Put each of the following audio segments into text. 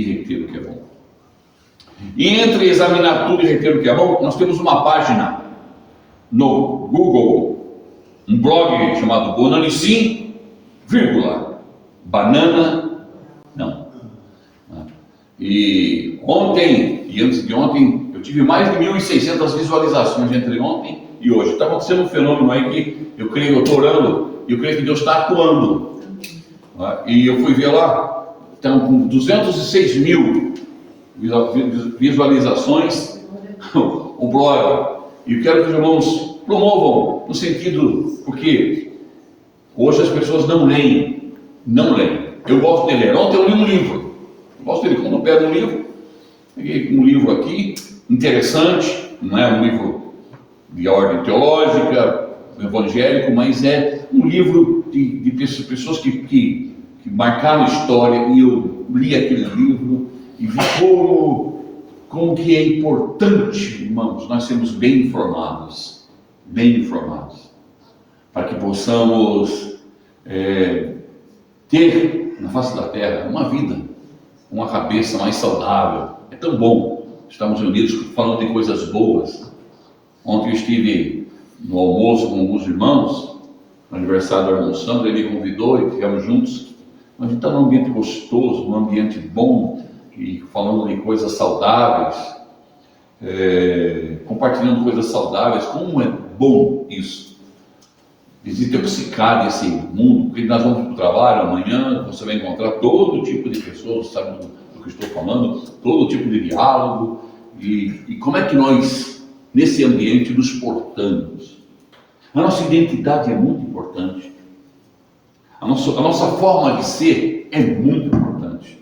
reter o que é bom. E entre examinar tudo e reter o que é bom, nós temos uma página no Google, um blog chamado Bonanicim, banana, não. E ontem e antes de ontem, eu tive mais de 1.600 visualizações entre ontem e hoje. Está acontecendo um fenômeno aí que eu estou orando, e eu creio que Deus está atuando. E eu fui ver lá, estão com 206.000 visualizações o blog. E eu quero que os irmãos promovam, no sentido, porque hoje as pessoas não leem. Eu gosto de ler. Ontem eu li um livro. Eu gosto de ler. Quando eu pego um livro, peguei um livro aqui, interessante, não é um livro de ordem teológica, evangélico, mas é um livro de pessoas que marcaram a história, e eu li aquele livro e vi como que é importante, irmãos, nós sermos bem informados, para que possamos ter na face da terra uma vida, uma cabeça mais saudável. É tão bom estarmos reunidos falando de coisas boas. Ontem eu estive no almoço com alguns irmãos, no aniversário do irmão Sandro, ele me convidou e ficamos juntos. A gente está num ambiente gostoso, num ambiente bom, e falando de coisas saudáveis, compartilhando coisas saudáveis. Como é bom isso! Desintoxicar desse mundo, porque nós vamos para o trabalho amanhã, você vai encontrar todo tipo de pessoas, sabe do que estou falando, todo tipo de diálogo, e como é que nós, nesse ambiente, nos portamos. A nossa identidade é muito importante. A nossa forma de ser é muito importante.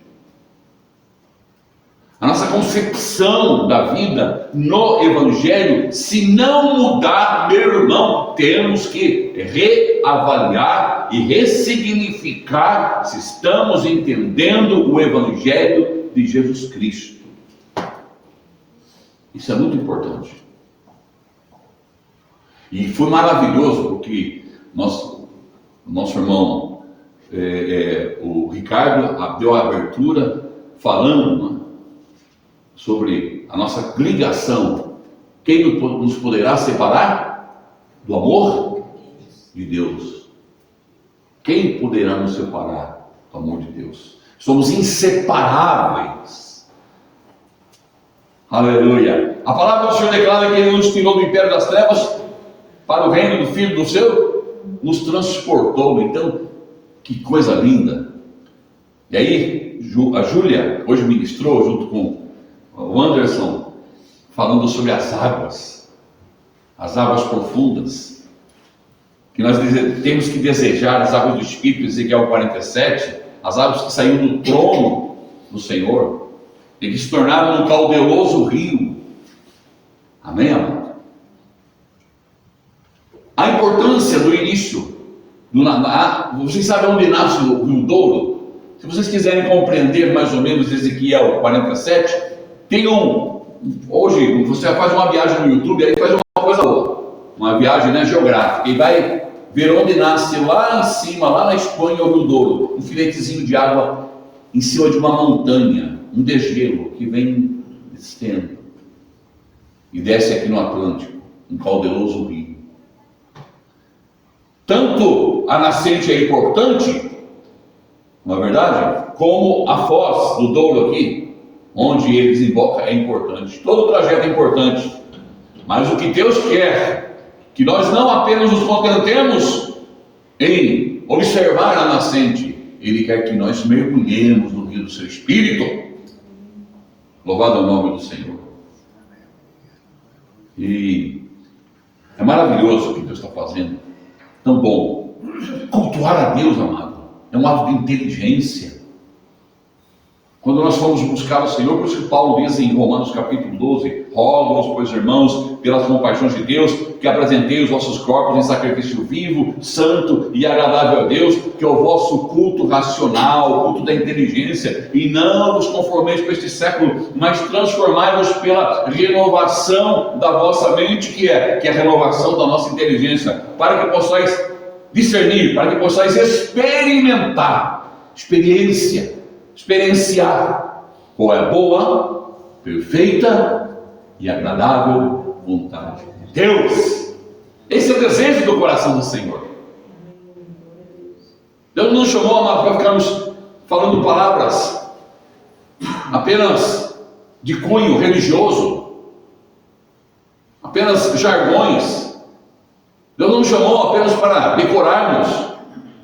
A nossa concepção da vida no Evangelho, se não mudar, meu irmão, temos que reavaliar e ressignificar se estamos entendendo o Evangelho de Jesus Cristo. Isso é muito importante. E foi maravilhoso, porque o nosso irmão, o Ricardo, deu a abertura falando, sobre a nossa ligação. Quem nos poderá separar do amor de Deus? Quem poderá nos separar do amor de Deus? Somos inseparáveis. Aleluia! A palavra do Senhor declara que Ele nos tirou do império das trevas para o reino do Filho do Seu, nos transportou. Então, que coisa linda! E aí, a Júlia hoje ministrou junto com o Anderson, falando sobre as águas profundas, que nós temos que desejar as águas do Espírito, Ezequiel 47, as águas que saíram do trono do Senhor, e que se tornaram um caudaloso rio. Amém, amado? A importância do início, vocês sabem onde nasce o Rio Douro? Se vocês quiserem compreender mais ou menos Ezequiel 47, hoje você faz uma viagem no YouTube, aí faz uma coisa boa, uma viagem geográfica, e vai ver onde nasce lá em cima, lá na Espanha, o Rio Douro, um filetezinho de água em cima de uma montanha, um degelo que vem descendo e desce aqui no Atlântico, um caudaloso rio. Tanto a nascente é importante, não é verdade? Como a foz do Douro aqui, onde ele desemboca, é importante. Todo o trajeto é importante. Mas o que Deus quer, que nós não apenas nos contentemos em observar a nascente, Ele quer que nós mergulhemos no rio do seu Espírito. Louvado é o nome do Senhor. E é maravilhoso o que Deus está fazendo. Tão bom. Cultuar a Deus, amado, é um ato de inteligência. Quando nós fomos buscar o Senhor, por isso que Paulo diz em Romanos capítulo 12, rogo-vos, pois irmãos, pelas compaixões de Deus, que apresentei os vossos corpos em sacrifício vivo, santo e agradável a Deus, que é o vosso culto racional, o culto da inteligência, e não vos conformeis com este século, mas transformai-vos pela renovação da vossa mente, que é a renovação da nossa inteligência, para que possais discernir, para que possais experienciar qual é a boa, perfeita e agradável vontade de Deus. Esse é o desejo do coração do Senhor. Deus não nos chamou, amado, para ficarmos falando palavras apenas de cunho religioso, apenas jargões. Deus não nos chamou apenas para decorarmos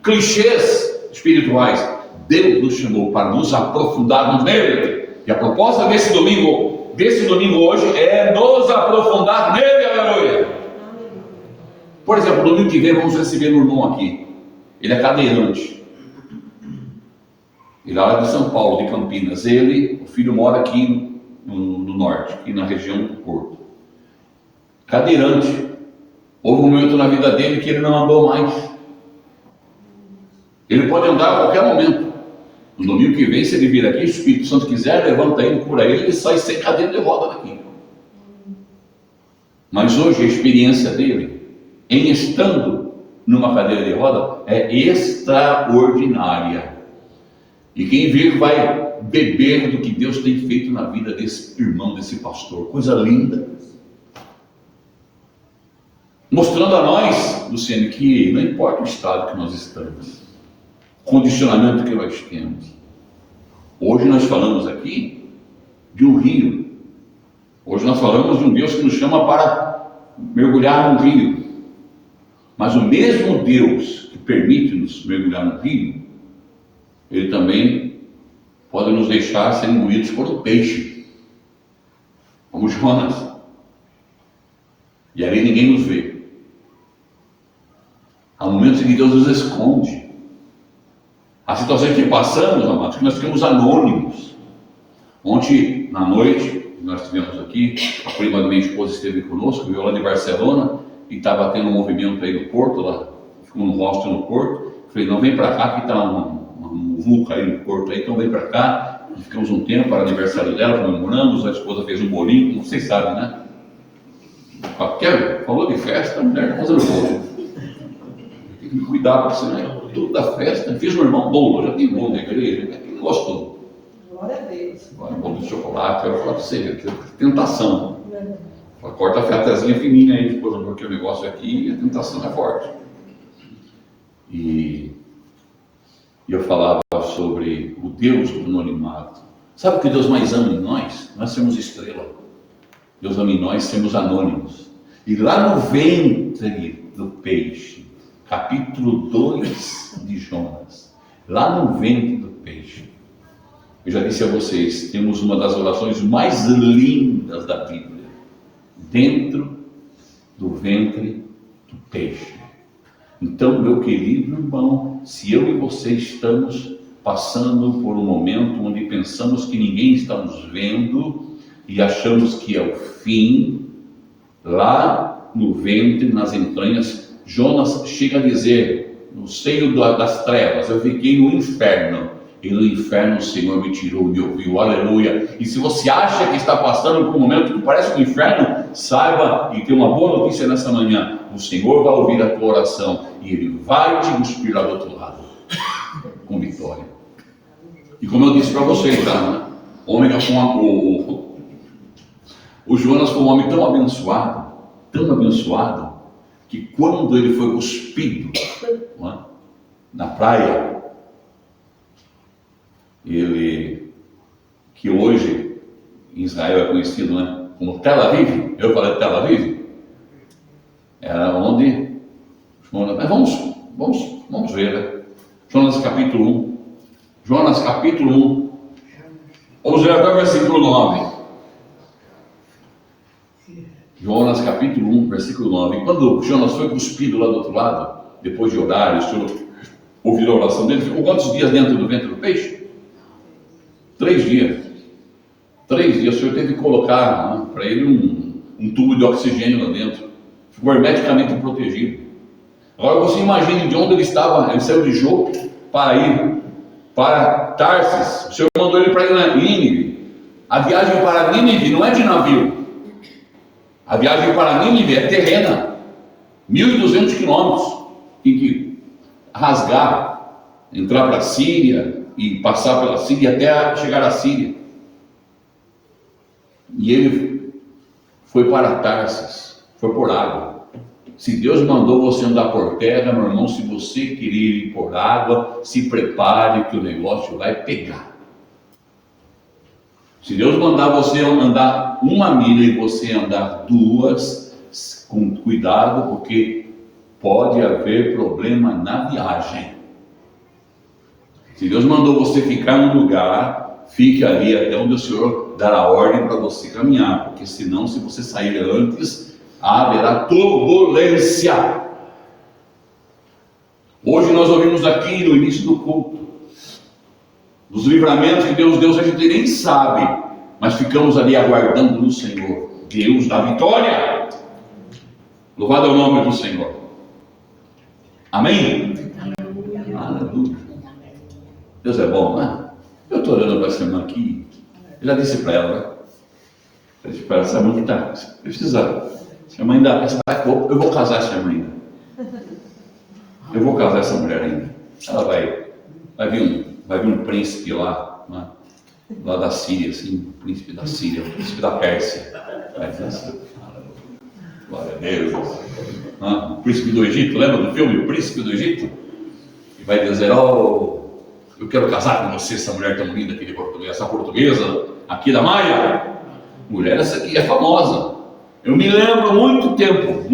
clichês espirituais. Deus nos chamou para nos aprofundarmos nele. E a proposta desse domingo hoje é nos aprofundar nele, aleluia. Por exemplo, domingo que vem vamos receber um irmão aqui. Ele é cadeirante. Ele é lá de São Paulo, de Campinas. O filho mora aqui no norte, aqui na região do Porto. Cadeirante. Houve um momento na vida dele que ele não andou mais. Ele pode andar a qualquer momento. No domingo que vem, se ele vir aqui, o Espírito Santo quiser, levanta ele, cura ele, ele sai sem cadeira de roda daqui. Mas hoje a experiência dele, em estando numa cadeira de roda, é extraordinária. E quem vir vai beber do que Deus tem feito na vida desse irmão, desse pastor. Coisa linda. Mostrando a nós, Luciane, que não importa o estado que nós estamos, o condicionamento que nós temos. Hoje nós falamos aqui de um rio. Hoje nós falamos de um Deus que nos chama para mergulhar no rio. Mas o mesmo Deus que permite-nos mergulhar no rio, Ele também pode nos deixar ser engolidos por um peixe, como Jonas. E ali ninguém nos vê. Há momentos em que Deus nos esconde. Há situações que passamos, amados, que nós ficamos anônimos. Ontem, na noite, nós estivemos aqui, a prima da minha esposa esteve conosco, veio lá de Barcelona, e estava tendo um movimento aí no Porto, lá, ficou no hostel no Porto. Falei, não, vem para cá, que está um vulca aí no Porto, aí, então vem para cá. E ficamos um tempo para o aniversário dela, comemoramos, a esposa fez um bolinho, não vocês sabem, né? Falou de festa, a mulher está fazendo bolo. Tem que me cuidar, porque senão é tudo da festa. Fiz meu irmão bolo, já tem bolo na igreja, quem gostou? Glória a Deus. Agora, bolo de chocolate, eu vou falar para você, que tentação. Corta a fetazinha fininha aí, porque o negócio aqui, a tentação é forte. E eu falava sobre o Deus do anonimato. Sabe o que Deus mais ama em nós? Nós somos estrela. Deus ama em nós, sermos anônimos. E lá no ventre do peixe, capítulo 2 de Jonas, lá no ventre do peixe, eu já disse a vocês, temos uma das orações mais lindas da Bíblia, dentro do ventre do peixe. Então, meu querido irmão, se eu e você estamos passando por um momento onde pensamos que ninguém está nos vendo e achamos que é o fim, lá no ventre, nas entranhas, Jonas chega a dizer, no seio das trevas, eu fiquei no inferno, e no inferno o Senhor me tirou e me ouviu, aleluia. E se você acha que está passando por um momento que parece um inferno, saiba e tem uma boa notícia nessa manhã, o Senhor vai ouvir a tua oração e Ele vai te cuspir lá do outro lado, com vitória. E como eu disse para vocês, tá, né? O Jonas foi um homem tão abençoado, que quando ele foi cuspido, né, na praia, que hoje em Israel é conhecido, né, como Tel Aviv, eu falei Tel Aviv, era onde Jonas, mas vamos ver, né? Jonas capítulo 1, vamos ver até o versículo 9. Jonas capítulo 1, versículo 9. Quando Jonas foi cuspido lá do outro lado, depois de orar, o Senhor ouviu a oração dele, ficou quantos dias dentro do ventre do peixe? 3 dias. 3 dias. O Senhor teve que colocar, né, para ele um tubo de oxigênio lá dentro. Ficou hermeticamente protegido. Agora você imagine de onde ele estava. Ele saiu de Jope para ir para Tarsis. O Senhor mandou ele para ir na Nínive. A viagem para Nínive não é de navio. A viagem para Nínive é terrena, 1.200 quilômetros, tem que rasgar, entrar para a Síria e passar pela Síria até chegar à Síria. E ele foi para Tarsis, foi por água. Se Deus mandou você andar por terra, meu irmão, se você querer ir por água, se prepare que o negócio vai pegar. Se Deus mandar você andar 1 milha e você andar 2, com cuidado, porque pode haver problema na viagem. Se Deus mandou você ficar num lugar, fique ali até onde o Senhor dar a ordem para você caminhar, porque senão, se você sair antes, haverá turbulência. Hoje nós ouvimos aqui no início do culto dos livramentos que Deus deu, a gente nem sabe, mas ficamos ali aguardando no Senhor. Deus da vitória. Louvado é o nome do Senhor. Amém? Aleluia. Deus é bom, né? Eu estou orando para essa irmã aqui. Eu já disse para ela, né? Eu disse para ela, essa irmã que está precisando. Essa irmã ainda, eu vou casar essa irmã ainda. Eu vou casar essa mulher ainda. Ela vai vir um príncipe lá, né? Lá da Síria, assim, o príncipe da Síria, o príncipe da Pérsia. Vai dizer assim, glória a Deus. O príncipe do Egito, lembra do filme, o príncipe do Egito? E vai dizer, eu quero casar com você, essa mulher tão linda aqui de Portugal, essa portuguesa aqui da Maia. Mulher, essa aqui é famosa. Eu me lembro muito tempo.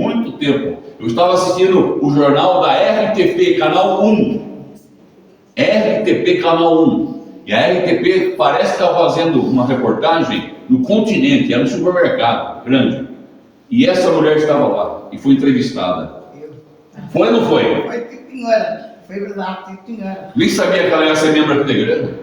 Eu estava assistindo o jornal da RTP, Canal 1. RTP, Canal 1. E a RTP parece que estava fazendo uma reportagem no Continente, era um supermercado grande. E essa mulher estava lá e foi entrevistada. Foi ou não foi? Foi, senhora. Foi verdade, senhora. Nem sabia que ela ia ser membro aqui da igreja.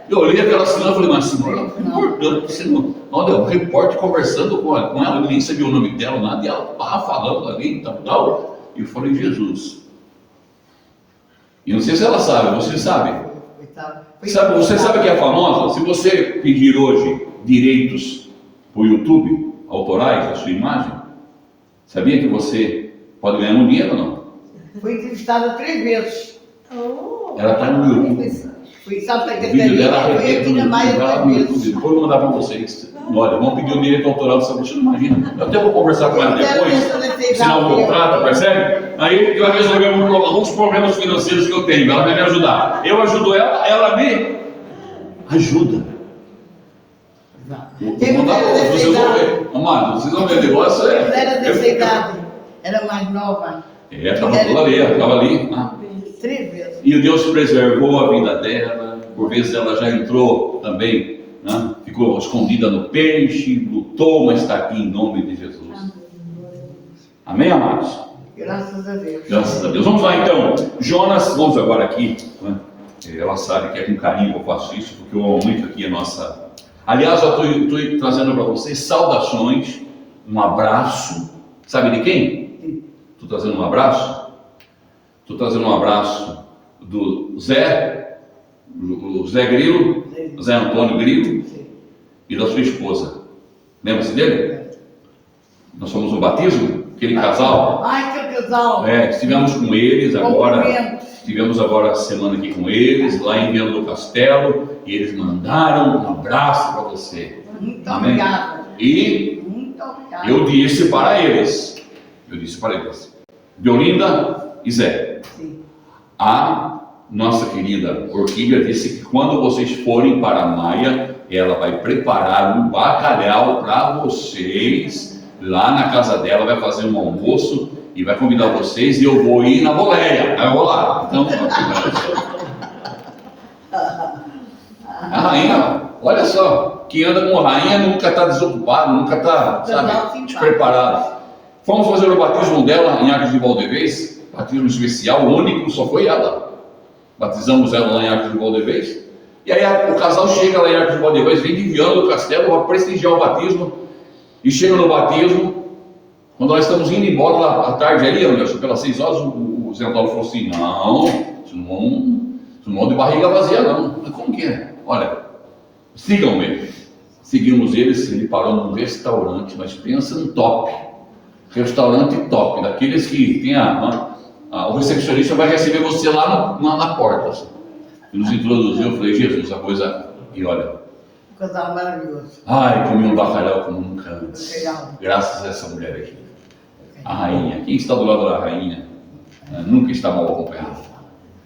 Eu olhei aquela senhora e falei, mas senhora, importante, olha, o repórter conversando com ela, eu nem sabia o nome dela, nada, e ela estava falando ali, tal. E eu falei, Jesus. E não sei se ela sabe, você sabe. Você sabe que é famosa? Se você pedir hoje direitos para o YouTube, autorais da sua imagem, sabia que você pode ganhar um dinheiro ou não? Fui entrevistada 3 vezes. Ela está no YouTube. Fui Santa O vídeo dela Catarina, fui aqui na Maia 3 vezes. Depois eu vou mandar para vocês. Olha, vamos pedir um direito autoral dessa você não imagina. Eu até vou conversar com ela depois, assinar um contrato, percebe? Aí vai resolver alguns problemas financeiros que eu tenho. Ela vai me ajudar. Eu ajudo ela, ela me ajuda. Vou mandar para vocês, vão ver. Amado, vocês vão ver, o negócio Ela era dessa idade, era mais nova. Estava ali. 3 vezes. E Deus preservou a vida dela. Por vezes ela já entrou também, né? Ficou escondida no peixe, lutou, mas está aqui em nome de Jesus. Amém, amados? Graças a Deus. Graças a Deus. Vamos lá então. Jonas, vamos agora aqui. Né? Ela sabe que é com carinho que eu faço isso, porque eu amo muito aqui a nossa. Aliás, eu estou trazendo para vocês saudações, um abraço. Sabe de quem? Estou trazendo um abraço? Estou trazendo um abraço do Zé Grilo, Zé Antônio Grilo, e da sua esposa. Lembra-se dele? Nós fomos no batismo, aquele casal. Ai, que casal! Estivemos com eles agora. Estivemos agora a semana aqui com eles, lá em Viana do Castelo, e eles mandaram um abraço para você. Muito Amém? obrigada. E Muito obrigada. eu disse para eles, Deolinda e Zé, Sim. a nossa querida Orquídea disse que quando vocês forem para a Maia, ela vai preparar um bacalhau para vocês, lá na casa dela, vai fazer um almoço e vai convidar vocês, e eu vou ir na boleia, eu vou lá. Então, a rainha, olha só, quem anda com a rainha nunca está desocupado, nunca está, despreparado. Fomos fazer o batismo dela em Arcos de Valdevez, batismo especial, único, só foi ela. Batizamos ela lá em Arcos de Valdevez. E aí o casal chega lá em Arcos de Valdevez, vem de Viana do Castelo para prestigiar o batismo. E chega no batismo, quando nós estamos indo embora lá à tarde ali, Anderson, pelas 6 horas, o Zé Antônio falou assim, isso não é de barriga vazia não. Mas como que é? Olha, sigam-me. Seguimos eles, ele parou num restaurante, mas pensa num top. Restaurante top, daqueles que tem o recepcionista vai receber você lá na porta. Assim. E nos introduziu, eu falei, Jesus, a coisa. E olha, casal maravilhoso. Ai, comi um bacalhau como nunca antes. Bacalhau. Graças a essa mulher aqui. A rainha. Quem está do lado da rainha nunca está mal acompanhado.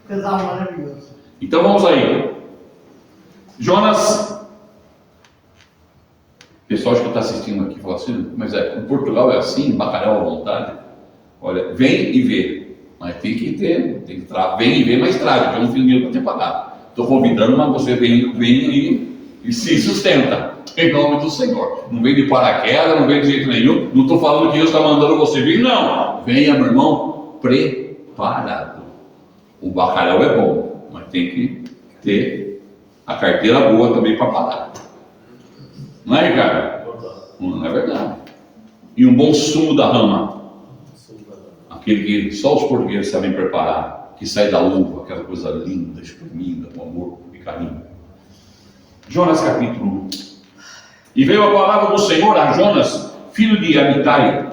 Casal maravilhoso. Então vamos aí. Jonas. O pessoal que está assistindo aqui fala assim, mas em Portugal é assim, bacalhau à vontade. Olha, vem e vê. Mas tem que vem e vê, mas traga, porque eu não tenho dinheiro para te pagar. Estou convidando, mas você vem e se sustenta. Em nome do Senhor. Não vem de paraquedas, não vem de jeito nenhum. Não estou falando que Deus está mandando você vir, não. Venha, meu irmão, preparado. O bacalhau é bom, mas tem que ter a carteira boa também para pagar. Não é, Ricardo? Não é verdade. E um bom sumo da rama. Aquele que só os portugueses sabem preparar, que sai da uva, aquela coisa linda, espremida, com amor e carinho. Jonas capítulo 1. E veio a palavra do Senhor a Jonas, filho de Amitai,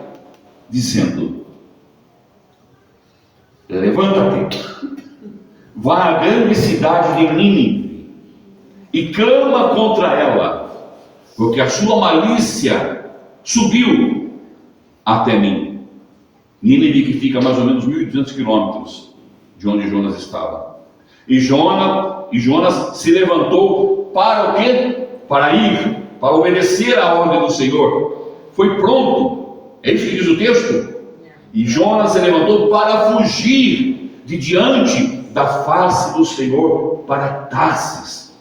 dizendo: levanta-te, vá à grande cidade de Nínive e clama contra ela, porque a sua malícia subiu até mim. Nínive, que fica a mais ou menos 1.200 quilômetros de onde Jonas estava. E Jonas se levantou para o quê? Para ir, para obedecer à ordem do Senhor. Foi pronto, é isso que diz o texto. E Jonas se levantou para fugir de diante da face do Senhor para Tarsis.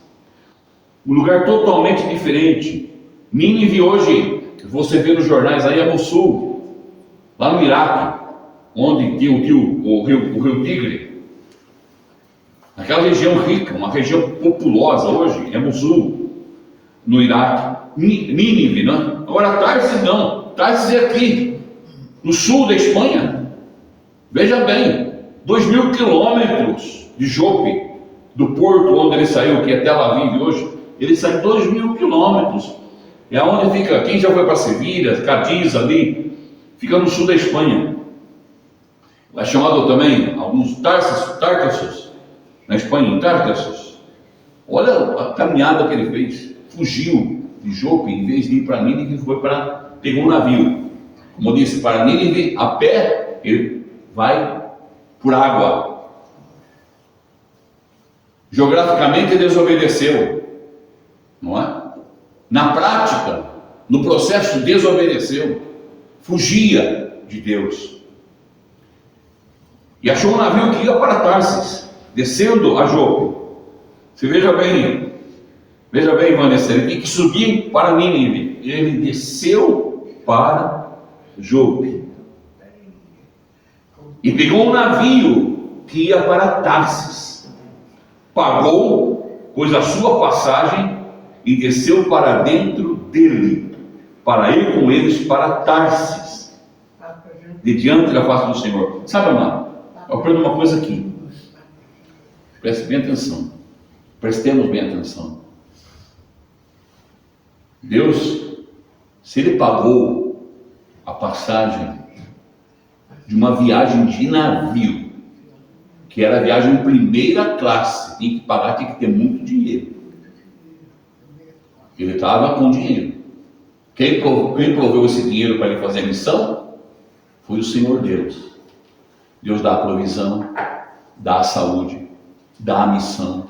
Um lugar totalmente diferente. Nínive hoje, você vê nos jornais aí, é no sul. Lá no Iraque, onde tem o rio Tigre, naquela região rica, uma região populosa hoje, é Mosul, no Iraque. Nínive, né? Agora Tarsis não, Tarsis é aqui, no sul da Espanha. Veja bem, 2.000 quilômetros de Jope, do porto onde ele saiu, que é Tel Aviv hoje, ele sai 2.000 quilômetros. É onde fica, quem já foi para Sevilha, Cadiz ali, fica no sul da Espanha. É chamado também alguns Tartessos, na Espanha, Tartessos. Olha a caminhada que ele fez. Fugiu de Jope, em vez de ir para Nínive, pegou um navio. Como eu disse, para Nínive, a pé, ele vai por água. Geograficamente ele desobedeceu, não é? Na prática, no processo, desobedeceu. Fugia de Deus. E achou um navio que ia para Tarsis, descendo a Jope. Você veja bem, Vanessa, ele tem que subir para Nínive. Ele desceu para Jope. E pegou um navio que ia para Tarsis. Pagou, pôs a sua passagem e desceu para dentro dele, para ir com eles para Tarsis, de diante da face do Senhor. Sabe, amado, eu aprendo uma coisa aqui. Preste bem atenção. Prestemos bem atenção. Deus, se Ele pagou a passagem de uma viagem de navio, que era a viagem em primeira classe, tinha que pagar, tinha que ter muito dinheiro. Ele estava com dinheiro. Quem proveu esse dinheiro para ele fazer a missão foi o Senhor Deus. Deus dá a provisão, dá a saúde, dá a missão,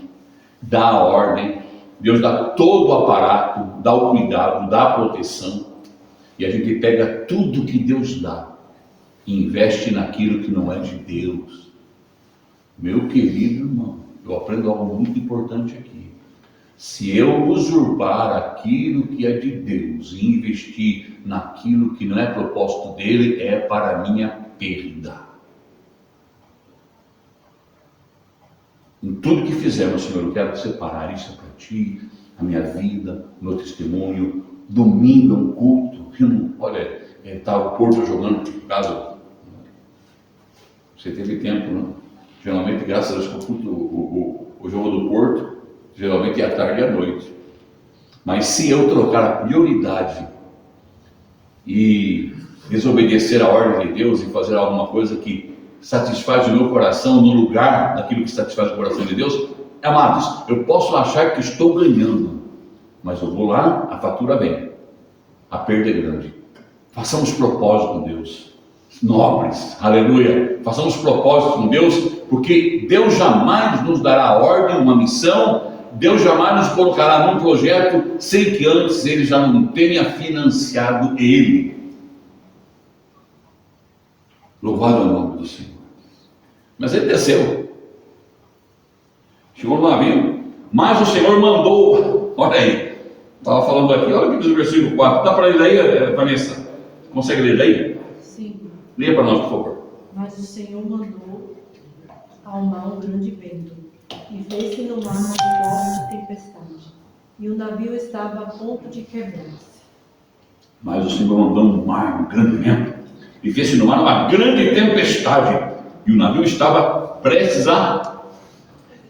dá a ordem. Deus dá todo o aparato, dá o cuidado, dá a proteção. E a gente pega tudo que Deus dá e investe naquilo que não é de Deus. Meu querido irmão, eu aprendo algo muito importante aqui. Se eu usurpar aquilo que é de Deus e investir naquilo que não é propósito dele, é para minha perda. Em tudo que fizermos, Senhor, eu quero separar isso para Ti, a minha vida, o meu testemunho. Domingo, um culto. Olha, está o Porto jogando, por causa. Você teve tempo, né? Geralmente, graças a Deus, o jogo do Porto, geralmente é à tarde e à noite. Mas se eu trocar a prioridade e desobedecer a ordem de Deus e fazer alguma coisa que satisfaz o meu coração no lugar daquilo que satisfaz o coração de Deus, amados, eu posso achar que estou ganhando, mas eu vou lá, a fatura vem, a perda é grande. Façamos propósito com Deus, nobres, aleluia, façamos propósito com Deus, porque Deus jamais nos dará ordem, uma missão, Deus jamais nos colocará num projeto sem que antes Ele já não tenha financiado Ele. Louvado é o nome do Senhor. Mas Ele desceu, chegou no navio, mas o Senhor mandou, olha aí, estava falando aqui, olha o que diz o versículo 4, dá para ler aí, Vanessa? Consegue ler aí? Sim. Leia para nós, por favor. Mas o Senhor mandou ao mar um grande vento, e fez-se no mar uma forte tempestade, e o navio estava a ponto de quebrar-se. Mas o Senhor mandou um mar, um grande vento, e fez-se no mar uma grande tempestade, e o navio estava prestes a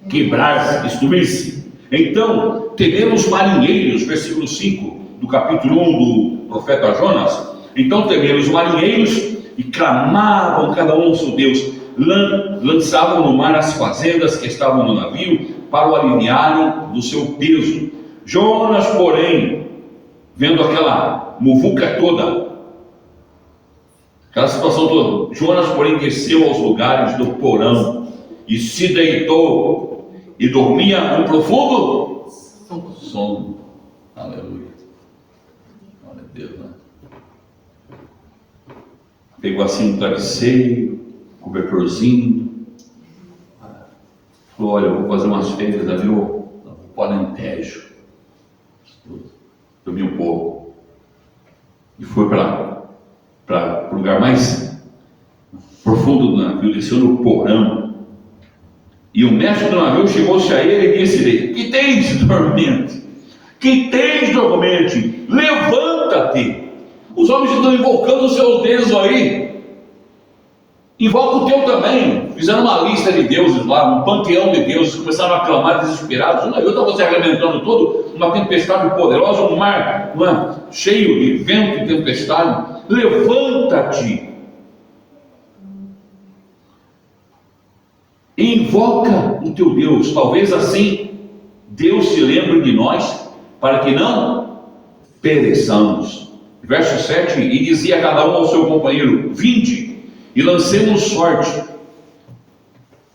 quebrar-se, destruir-se. Então, temeram marinheiros, versículo 5 do capítulo 1 do profeta Jonas. Então temeram os marinheiros e clamavam cada um ao seu Deus, lançavam no mar as fazendas que estavam no navio para o aliviarem do seu peso. Jonas, porém, vendo aquela muvuca toda, aquela situação toda, Jonas, porém, desceu aos lugares do porão e se deitou e dormia um profundo sono. Aleluia. Glória a Deus, né? Pegou assim um travesseiro, cobertorzinho, falou, olha, eu vou fazer umas férias ali, eu vou para o Alentejo, dormi um pouco, e foi para o lugar mais profundo do navio, desceu no porão, e o mestre do navio chegou-se a ele e disse-lhe, que tens, dormente? Que tens, dormente? Levanta-te! Os homens estão invocando os seus deuses aí. Invoca o teu também. Fizeram uma lista de deuses lá, um panteão de deuses. Começaram a clamar desesperados. O navio estava se arrebentando todo. Uma tempestade poderosa, um mar cheio de vento e tempestade. Levanta-te. Invoca o teu Deus. Talvez assim Deus se lembre de nós, para que não pereçamos. Verso 7, e dizia a cada um ao seu companheiro, vinde e lancemos sorte.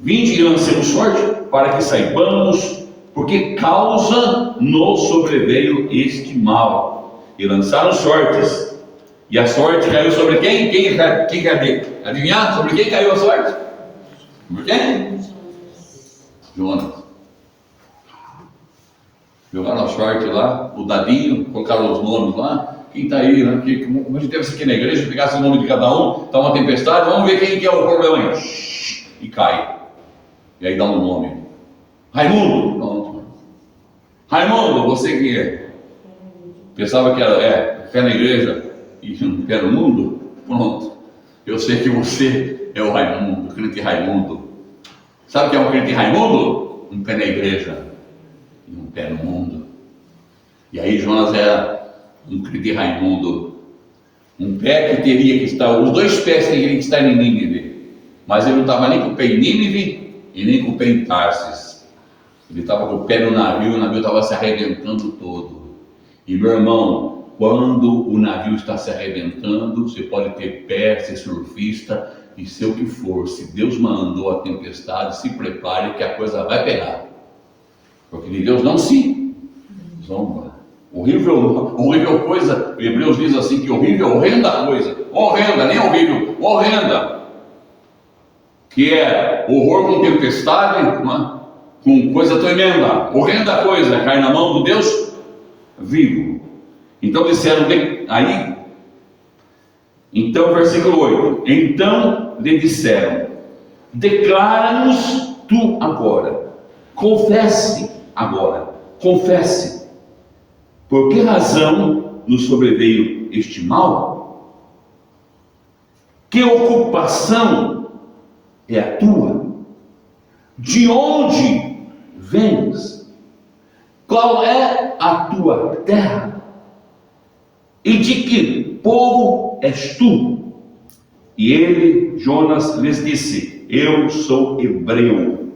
Vinde e lancemos sorte, para que saibamos, porque causa nos sobreveio este mal. E lançaram sortes, e a sorte caiu sobre quem? Quem quer adivinhar? Sobre quem caiu a sorte? Sobre quem? Jonas. Jogaram a sorte lá, o dadinho, colocaram os nomes lá. Quem está aí, né? Como a gente deve ser aqui na igreja, pegasse o nome de cada um, está uma tempestade, vamos ver quem que é o problema aí. E cai. E aí dá um nome. Raimundo. Pronto. Raimundo, você que é? Pensava que era fé na igreja e não pé no mundo? Pronto. Eu sei que você é o Raimundo, o crente Raimundo. Sabe o que é um crente Raimundo? Um pé na igreja e um pé no mundo. E aí Jonas era um crente Raimundo, um pé que teria que estar, os dois pés teriam que estar em Nínive, mas ele não estava nem com o pé em Nínive e nem com o pé em Tarsis. Ele estava com o pé no navio, o navio estava se arrebentando todo. E meu irmão, quando o navio está se arrebentando, você pode ter pé, ser surfista e ser o que for. Se Deus mandou a tempestade, se prepare que a coisa vai pegar, porque de Deus não se zomba. Horrível coisa, Hebreus diz assim que horrenda coisa, horrenda, nem horrível, horrenda, que é horror com tempestade, com coisa tremenda, horrenda coisa, cai na mão do Deus vivo. Então disseram, aí, então versículo 8, então lhe disseram, declara-nos tu agora, confesse agora, confesse. Por que razão nos sobreveio este mal? Que ocupação é a tua? De onde vens? Qual é a tua terra? E de que povo és tu? E ele, Jonas, lhes disse, eu sou hebreu,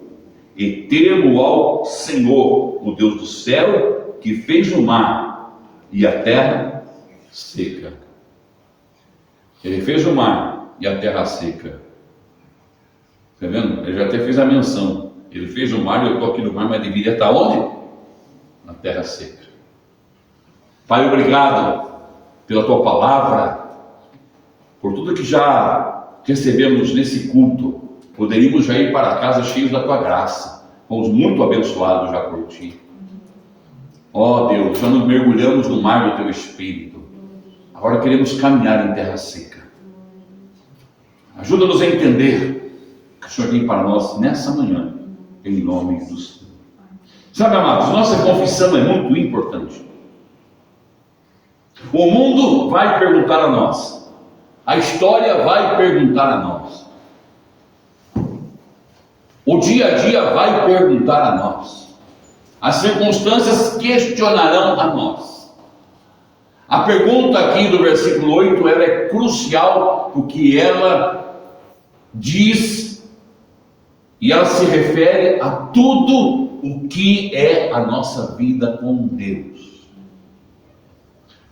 e temo ao Senhor, o Deus do céu, que fez o mar e a terra seca. Ele fez o mar e a terra seca. Está vendo? Ele já até fez a menção. Ele fez o mar e eu estou aqui no mar, mas deveria estar onde? Na terra seca. Pai, obrigado pela tua palavra, por tudo que já recebemos nesse culto. Poderíamos já ir para casa cheios da tua graça. Fomos muito abençoados já por ti. Ó Deus, já nos mergulhamos no mar do teu Espírito. Agora queremos caminhar em terra seca. Ajuda-nos a entender o que o Senhor tem para nós nessa manhã, em nome do Senhor. Sabe, amados, nossa confissão é muito importante. O mundo vai perguntar a nós. A história vai perguntar a nós. O dia a dia vai perguntar a nós. As circunstâncias questionarão a nós. A pergunta aqui do versículo 8, ela é crucial, porque ela diz, e ela se refere a tudo o que é a nossa vida com Deus.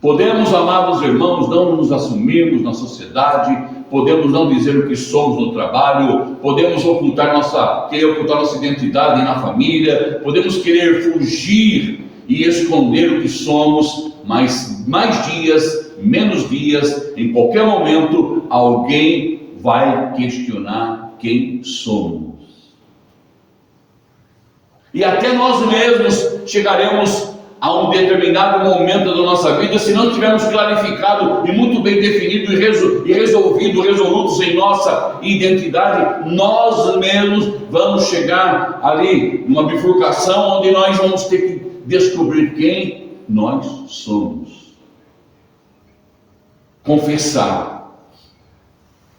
Podemos, amados irmãos, não nos assumirmos na sociedade, podemos não dizer o que somos no trabalho, podemos querer ocultar nossa identidade na família, podemos querer fugir e esconder o que somos, mas mais dias, menos dias, em qualquer momento, alguém vai questionar quem somos. E até nós mesmos chegaremos a um determinado momento da nossa vida, se não tivermos clarificado e muito bem definido e resolvido, resolutos em nossa identidade, nós mesmos vamos chegar ali numa bifurcação onde nós vamos ter que descobrir quem nós somos. Confessar.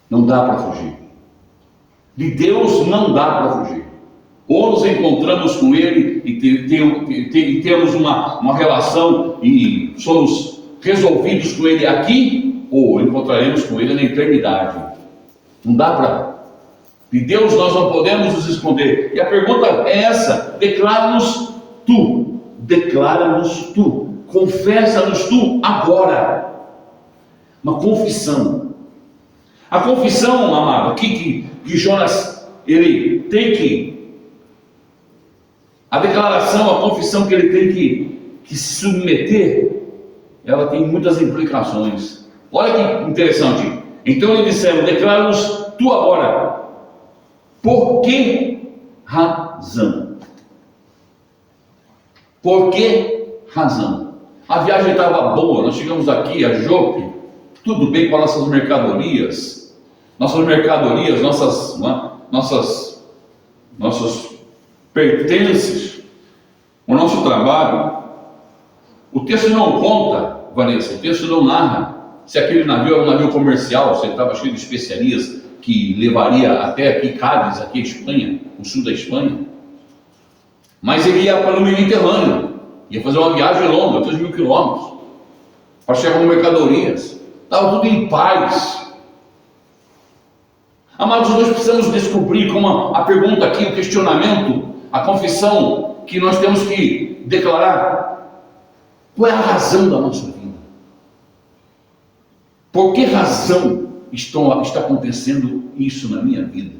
Não dá para fugir. De Deus não dá para fugir. Ou nos encontramos com Ele e temos uma relação e somos resolvidos com Ele aqui, ou encontraremos com Ele na eternidade. Não dá para. De Deus nós não podemos nos esconder. E a pergunta é essa: declara-nos tu, confessa-nos tu agora. Uma confissão. A confissão, amado, que Jonas, ele tem que, a declaração, a confissão que ele tem que se submeter, ela tem muitas implicações. Olha que interessante. Então ele dissemos: declara-nos tu agora. Por que razão? Por que razão? A viagem estava boa, nós chegamos aqui a Jope, tudo bem com as nossas mercadorias, nossos pertences, o nosso trabalho. O texto não conta, Vanessa, o texto não narra se aquele navio era um navio comercial, se ele estava cheio de especiarias que levaria até aqui Cádiz, aqui a Espanha, o sul da Espanha. Mas ele ia para o Mediterrâneo, ia fazer uma viagem longa, 3.000 quilômetros, para chegar com mercadorias. Estava tudo em paz. Amados, nós precisamos descobrir, como a pergunta aqui, o questionamento, a confissão que nós temos que declarar: qual é a razão da nossa vida? Por que razão está acontecendo isso na minha vida?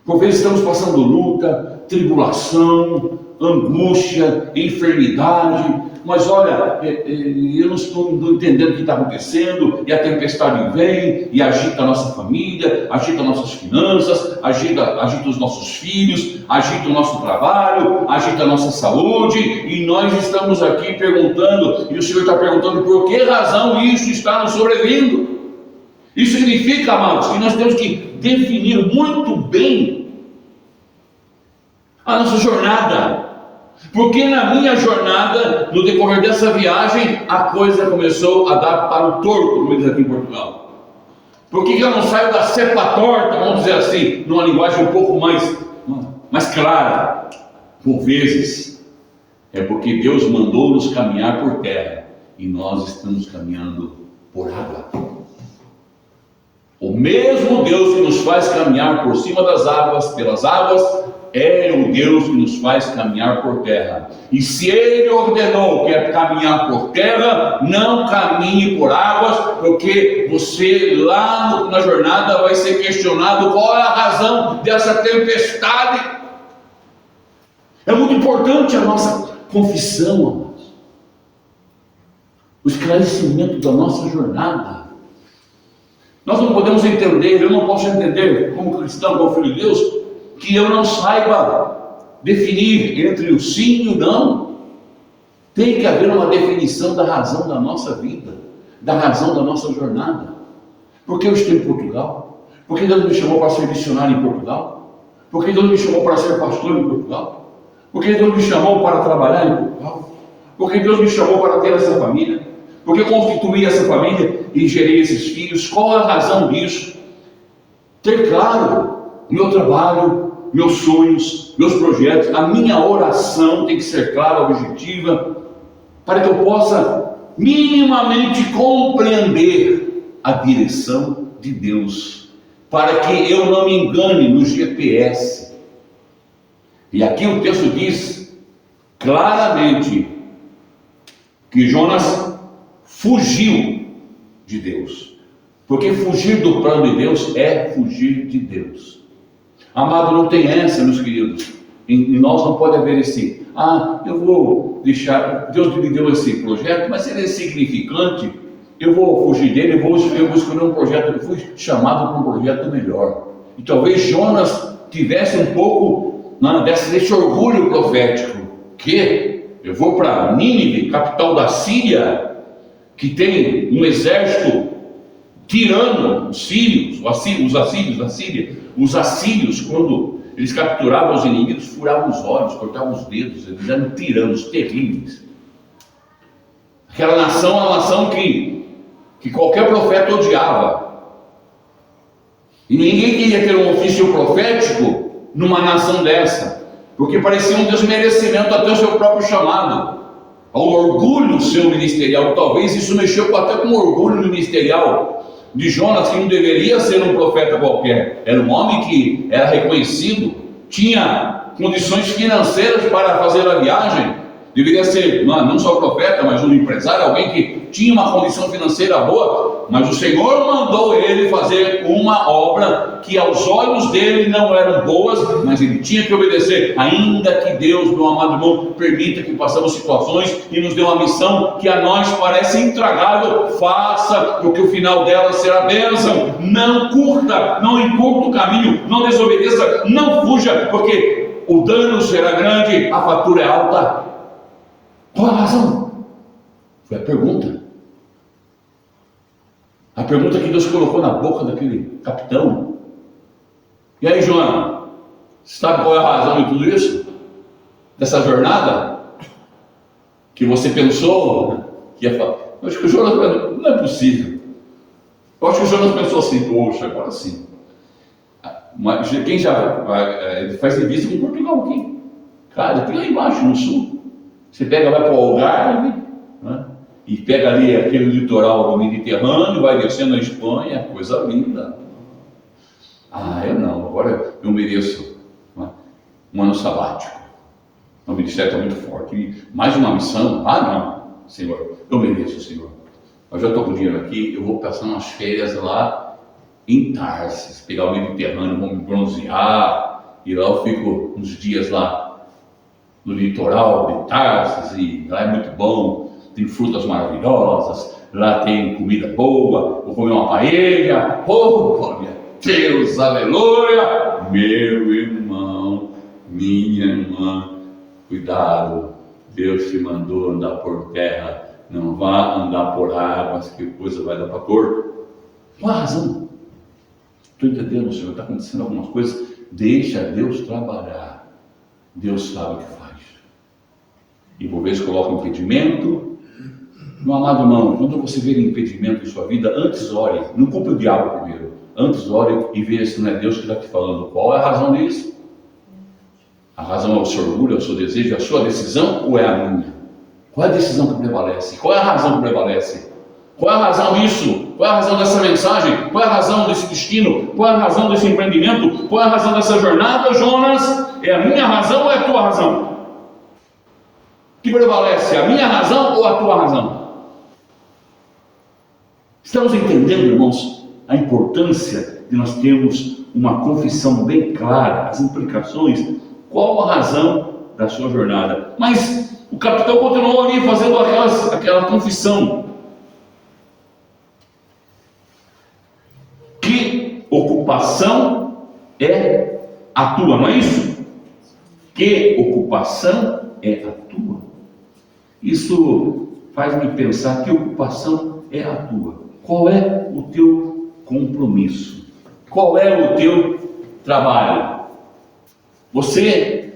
Por vezes estamos passando luta, tribulação, angústia, enfermidade, mas olha, eu não estou entendendo o que está acontecendo, e a tempestade vem e agita a nossa família, agita nossas finanças, agita os nossos filhos, agita o nosso trabalho, agita a nossa saúde, e nós estamos aqui perguntando, e o Senhor está perguntando por que razão isso está nos sobrevindo. Isso significa, amados, que nós temos que definir muito bem a nossa jornada. Porque na minha jornada, no decorrer dessa viagem, a coisa começou a dar para o torto, como diz aqui em Portugal. Por que eu não saio da cepa torta, vamos dizer assim, numa linguagem um pouco mais clara? Por vezes, é porque Deus mandou-nos caminhar por terra, e nós estamos caminhando por água. O mesmo Deus que nos faz caminhar por cima das águas, pelas águas, é o Deus que nos faz caminhar por terra. E se Ele ordenou que é caminhar por terra, não caminhe por águas, porque você lá na jornada vai ser questionado qual é a razão dessa tempestade. É muito importante a nossa confissão, amados. O esclarecimento da nossa jornada. Nós não podemos entender, eu não posso entender como cristão, como filho de Deus, que eu não saiba definir entre o sim e o não. Tem que haver uma definição da razão da nossa vida, da razão da nossa jornada. Por que eu estou em Portugal? Por que Deus me chamou para ser missionário em Portugal? Por que Deus me chamou para ser pastor em Portugal? Por que Deus me chamou para trabalhar em Portugal? Por que Deus me chamou para ter essa família? Por que constituí essa família e gerei esses filhos? Qual é a razão disso? Ter claro o meu trabalho, meus sonhos, meus projetos, a minha oração tem que ser clara, objetiva, para que eu possa minimamente compreender a direção de Deus, para que eu não me engane no GPS. E aqui o texto diz claramente que Jonas fugiu de Deus, porque fugir do plano de Deus é fugir de Deus. Amado, não tem essa, meus queridos. Em nós não pode haver esse, eu vou deixar, Deus me deu esse projeto, mas ele é insignificante, eu vou fugir dele, eu vou escolher um projeto, eu fui chamado para um projeto melhor. E talvez Jonas tivesse um pouco desse orgulho profético, que eu vou para Nínive, capital da Síria, que tem um exército tirano, os sírios, os assírios da Síria. Os assírios, quando eles capturavam os inimigos, furavam os olhos, cortavam os dedos, eles eram tiranos terríveis. Aquela nação é uma nação que qualquer profeta odiava. E ninguém queria ter um ofício profético numa nação dessa, porque parecia um desmerecimento até o seu próprio chamado, ao orgulho seu ministerial. Talvez isso mexeu até com o orgulho ministerial de Jonas, que não deveria ser um profeta qualquer, era um homem que era reconhecido, tinha condições financeiras para fazer a viagem, deveria ser não só profeta, mas um empresário, alguém que tinha uma condição financeira boa, mas o Senhor mandou ele fazer uma obra que aos olhos dele não eram boas, mas ele tinha que obedecer, ainda que Deus, meu amado irmão, permita que passemos situações e nos dê uma missão que a nós parece intragável. Faça, porque o final dela será bênção. Não curta, não encurta o caminho, não desobedeça, não fuja, porque o dano será grande, a fatura é alta. Qual a razão? Foi a pergunta. A pergunta que Deus colocou na boca daquele capitão. E aí, Jonas, sabe qual é a razão de tudo isso? Dessa jornada? Que você pensou que ia falar? Eu acho que o Jonas não é possível. Eu acho que o Jonas pensou assim, poxa, agora sim. Mas quem já faz serviço com Portugal aqui? Cara, tem lá embaixo, no sul. Você pega, vai para o Algarve, né? E pega ali aquele litoral do Mediterrâneo, vai descendo a Espanha, coisa linda. Eu não, agora eu mereço um ano sabático. O ministério está muito forte. E mais uma missão? Não, Senhor, eu mereço, Senhor. Eu já estou com dinheiro aqui, eu vou passar umas férias lá em Tarsis, pegar o Mediterrâneo, vou me bronzear, e lá eu fico uns dias lá no litoral de Tarsis, e lá é muito bom, tem frutas maravilhosas, lá tem comida boa, vou comer uma paella, glória a Deus, aleluia. Meu irmão, minha irmã, cuidado, Deus te mandou andar por terra, não vá andar por águas, que coisa vai dar para torto. Qual a razão? Estou entendendo, Senhor, está acontecendo algumas coisas, deixa Deus trabalhar, Deus sabe o que faz. E por vezes coloca impedimento. Meu amado irmão, quando você vê impedimento em sua vida, antes ore, não culpe o diabo primeiro, antes ore e veja se não é Deus que está te falando. Qual é a razão disso? A razão é o seu orgulho, é o seu desejo, é a sua decisão ou é a minha? Qual é a decisão que prevalece? Qual é a razão que prevalece? Qual é a razão disso? Qual é a razão dessa mensagem? Qual é a razão desse destino? Qual é a razão desse empreendimento? Qual é a razão dessa jornada, Jonas? É a minha razão ou é a tua razão? O que prevalece? A minha razão ou a tua razão? Estamos entendendo, irmãos, a importância de nós termos uma confissão bem clara, as implicações, qual a razão da sua jornada. Mas o capitão continuou ali fazendo aquela confissão. Que ocupação é a tua, não é isso? Que ocupação é a tua? Isso faz-me pensar que ocupação é a tua. Qual é o teu compromisso? Qual é o teu trabalho? Você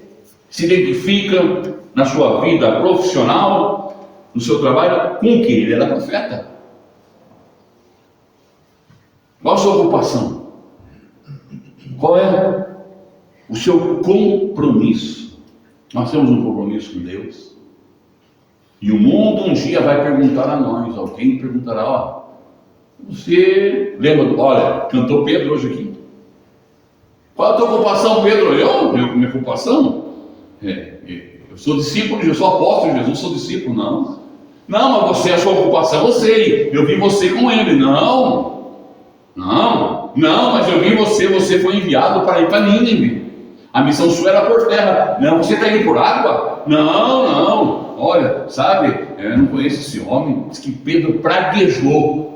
se identifica na sua vida profissional, no seu trabalho, com o que? Ele era profeta. Qual a sua ocupação? Qual é o seu compromisso? Nós temos um compromisso com Deus. E o mundo um dia vai perguntar a nós, alguém perguntará, você lembra, olha, cantou Pedro hoje aqui. Qual é a tua ocupação, Pedro? Minha ocupação? Eu sou discípulo de Jesus, sou apóstolo de Jesus, sou discípulo, não. Não, mas você, a sua ocupação, eu sei, eu vi você com ele. Não, mas eu vi você foi enviado para ir para Nínive. A missão sua era por terra. Não, você está indo por água? Não. Olha, sabe, eu não conheço esse homem. Diz que Pedro praguejou.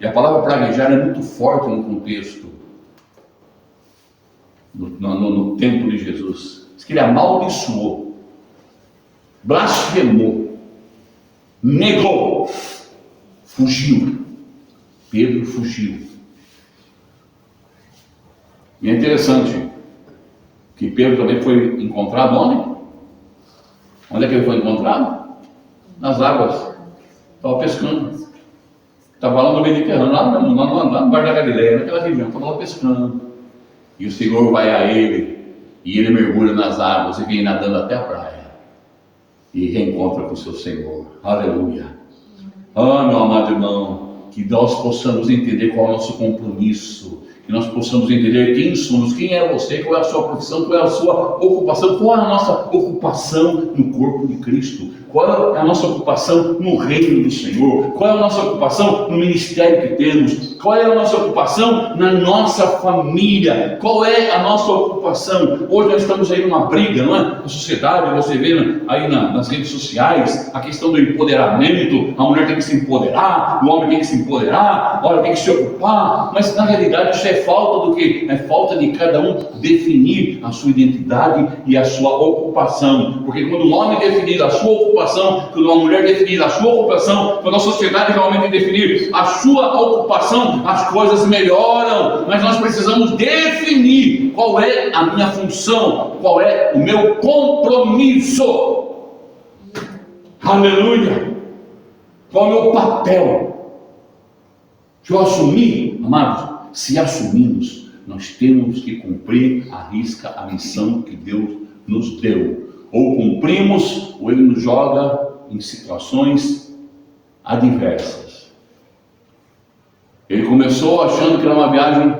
E a palavra praguejar é muito forte no contexto, no tempo de Jesus. Diz que ele amaldiçoou, blasfemou, negou, fugiu. Pedro fugiu. E é interessante que Pedro também foi encontrado onde? Onde é que ele foi encontrado? Nas águas. Estava pescando. Estava lá no Mediterrâneo, lá no Mar da Galileia, naquela região, estava lá pescando. E o Senhor vai a ele, e ele mergulha nas águas e vem nadando até a praia. E reencontra com o seu Senhor. Aleluia. Ah, meu amado irmão, que nós possamos entender qual é o nosso compromisso, que nós possamos entender quem somos, quem é você, qual é a sua profissão, qual é a sua ocupação, qual é a nossa ocupação no corpo de Cristo, qual é a nossa ocupação no reino do Senhor, qual é a nossa ocupação no ministério que temos, qual é a nossa ocupação na nossa família, qual é a nossa ocupação. Hoje nós estamos aí numa briga, não é? Na sociedade, você vê aí nas redes sociais, a questão do empoderamento, a mulher tem que se empoderar, o homem tem que se empoderar, olha, tem que se ocupar, mas na realidade isso é falta do quê? É falta de cada um definir a sua identidade e a sua ocupação, porque quando um homem definir a sua ocupação, quando uma mulher definir a sua ocupação, quando a sociedade realmente definir a sua ocupação, as coisas melhoram. Mas nós precisamos definir qual é a minha função, qual é o meu compromisso. Aleluia! Qual é o meu papel? Se eu assumir, amados, se assumimos, nós temos que cumprir à risca a missão que Deus nos deu. Ou cumprimos, ou Ele nos joga em situações adversas. Ele começou achando que era uma viagem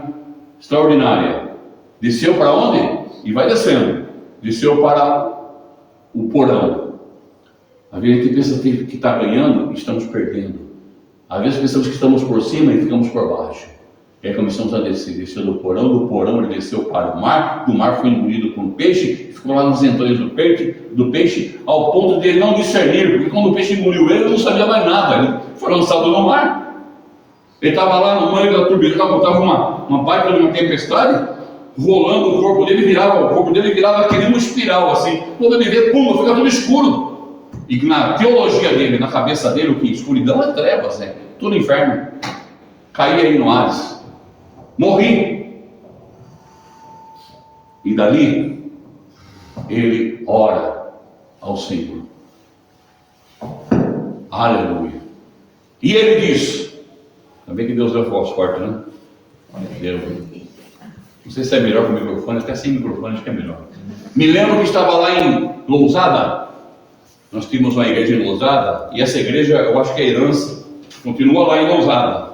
extraordinária. Desceu para onde? E vai descendo. Desceu para o porão. Às vezes a gente pensa que está ganhando e estamos perdendo. Às vezes pensamos que estamos por cima e ficamos por baixo. E aí começamos a descer. Desceu do porão ele desceu para o mar. Do mar foi engolido por um peixe. Ficou lá nos entranhos do peixe, ao ponto de ele não discernir. Porque quando o peixe engoliu ele não sabia mais nada. Ele foi lançado no mar. Ele estava lá no meio da turbina, estava uma baita de uma tempestade, rolando o corpo dele virava que nem uma espiral assim. Quando ele vê, pum, fica tudo escuro. E na teologia dele, na cabeça dele, o que? Escuridão é trevas, tudo inferno. Caí aí no Hades. Morri. E dali, ele ora ao Senhor. Aleluia. E ele diz, também que Deus deu voz forte, né? Deus. Não sei se é melhor com o microfone, até sem microfone acho que é melhor. Me lembro que estava lá em Lousada. Nós tínhamos uma igreja em Lousada, e essa igreja, eu acho que é herança continua lá em Lousada.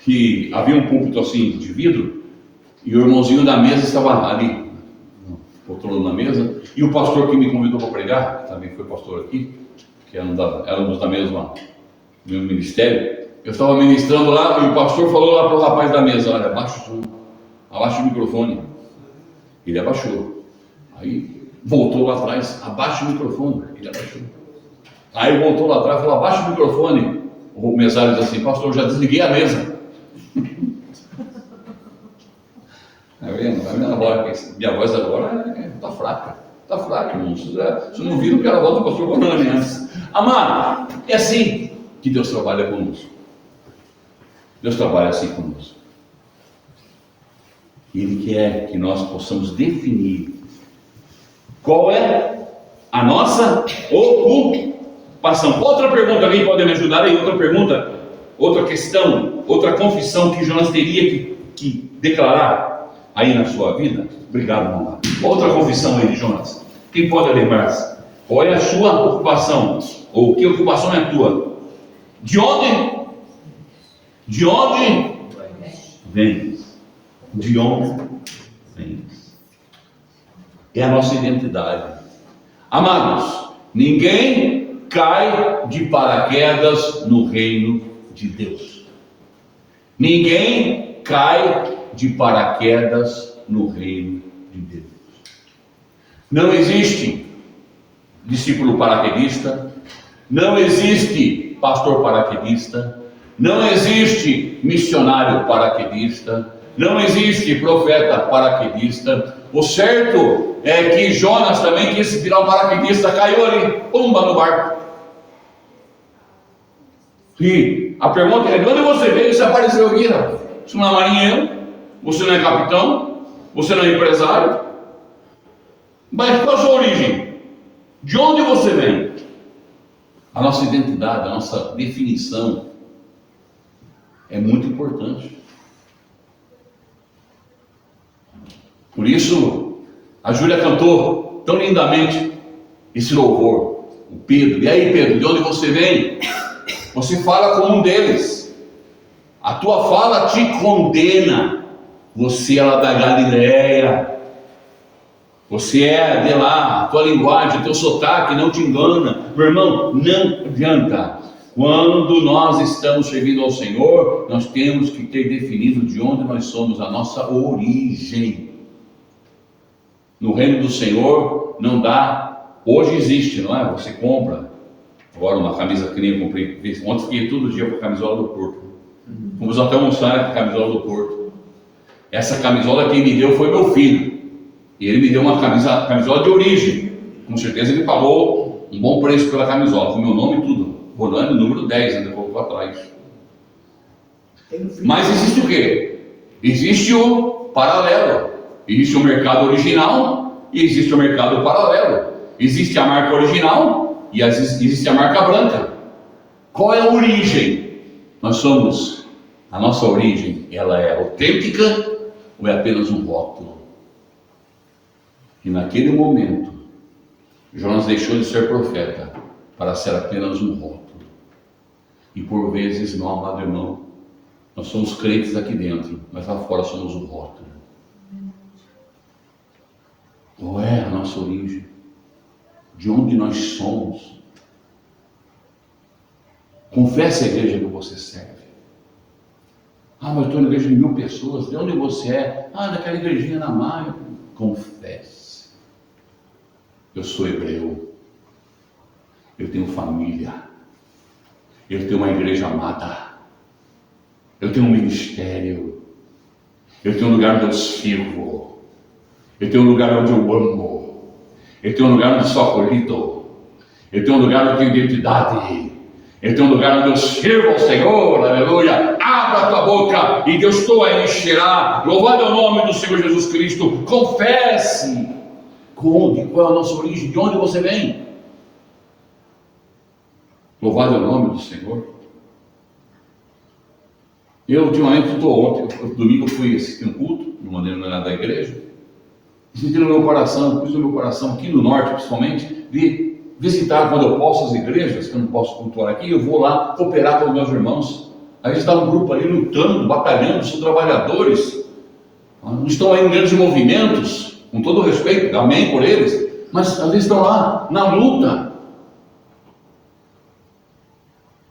Que havia um púlpito assim de vidro, e o irmãozinho da mesa estava ali, poltrona na mesa, e o pastor que me convidou para pregar, que também foi pastor aqui, que éramos da mesmo ministério, eu estava ministrando lá, e o pastor falou lá para o rapaz da mesa: olha, abaixa o microfone. Ele abaixou. Aí voltou lá atrás: abaixa o microfone. Ele abaixou. Aí voltou lá atrás e falou: abaixa o microfone. O mesário disse assim: pastor, já desliguei a mesa. Tá vendo? Minha voz agora está fraca. Está fraca, irmão. Vocês não viram que era a voz do pastor Bonani antes. Amado, é assim que Deus trabalha conosco. Deus trabalha assim conosco. Ele quer que nós possamos definir qual é a nossa ocupação. Outra pergunta, alguém pode me ajudar aí? Outra pergunta, outra questão, outra confissão que Jonas teria que declarar aí na sua vida? Obrigado, irmão. Outra confissão aí de Jonas. Quem pode lembrar-se? Qual é a sua ocupação? Ou que ocupação é a tua? De onde? De onde vens? De onde vens? É a nossa identidade. Amados, ninguém cai de paraquedas no reino de Deus. Ninguém cai de paraquedas no reino de Deus. Não existe discípulo paraquedista, não existe pastor paraquedista, não existe missionário paraquedista, não existe profeta paraquedista. O certo é que Jonas também quis virar um paraquedista, caiu ali, pumba, no barco. E a pergunta é: de onde você veio? Você apareceu aqui, rapaz? Você não é marinheiro, você não é capitão, você não é empresário. Mas qual a sua origem? De onde você vem? A nossa identidade, a nossa definição é muito importante. Por isso, a Júlia cantou tão lindamente esse louvor. O Pedro: e aí, Pedro, de onde você vem? Você fala como um deles. A tua fala te condena. Você é lá da Galileia. Você é de lá. A tua linguagem, o teu sotaque não te engana. Meu irmão, não adianta. Quando nós estamos servindo ao Senhor, nós temos que ter definido de onde nós somos, a nossa origem. No reino do Senhor não dá. Hoje existe, não é? Você compra. Agora uma camisa que nem eu comprei. Ontem fiquei todo dia com a camisola do Porto. Fomos até almoçar com a camisola do Porto. Essa camisola quem me deu foi meu filho. E ele me deu uma camisola de origem. Com certeza ele pagou um bom preço pela camisola, com meu nome e tudo. Rolando número 10, ainda colocou atrás. Mas existe o quê? Existe o paralelo. Existe o mercado original e existe o mercado paralelo. Existe a marca original e existe a marca branca. Qual é a origem? Nós somos, a nossa origem, ela é autêntica ou é apenas um rótulo? E naquele momento, Jonas deixou de ser profeta para ser apenas um rótulo. E por vezes, meu amado irmão, nós somos crentes aqui dentro, mas lá fora somos um rótulo. Qual é a nossa origem? De onde nós somos? Confesse a igreja que você serve. Ah, mas eu estou na igreja de 1000 pessoas. De onde você é? Ah, daquela igrejinha na Maia. Confesse. Eu sou hebreu. Eu tenho família. Eu tenho uma igreja amada. Eu tenho um ministério. Eu tenho um lugar onde eu sirvo. Eu tenho um lugar onde eu amo. Eu tenho um lugar onde eu sou acolhido. Eu tenho um lugar onde eu tenho identidade. Eu tenho um lugar onde eu sirvo ao Senhor. Aleluia. Abra a tua boca e Deus tua encherá. Louvado é o nome do Senhor Jesus Cristo. Confesse. Qual é a nossa origem? De onde você vem? Louvado é o nome do Senhor. Eu ultimamente domingo fui assistir um culto, de maneira não era da igreja. Senti no meu coração, pus no meu coração, aqui no norte principalmente, de visitar, quando eu posso, as igrejas, que eu não posso cultuar aqui, eu vou lá cooperar com os meus irmãos. Aí está um grupo ali lutando, batalhando, são trabalhadores, não estão aí em grandes movimentos, com todo respeito, amém por eles, mas às vezes estão lá na luta.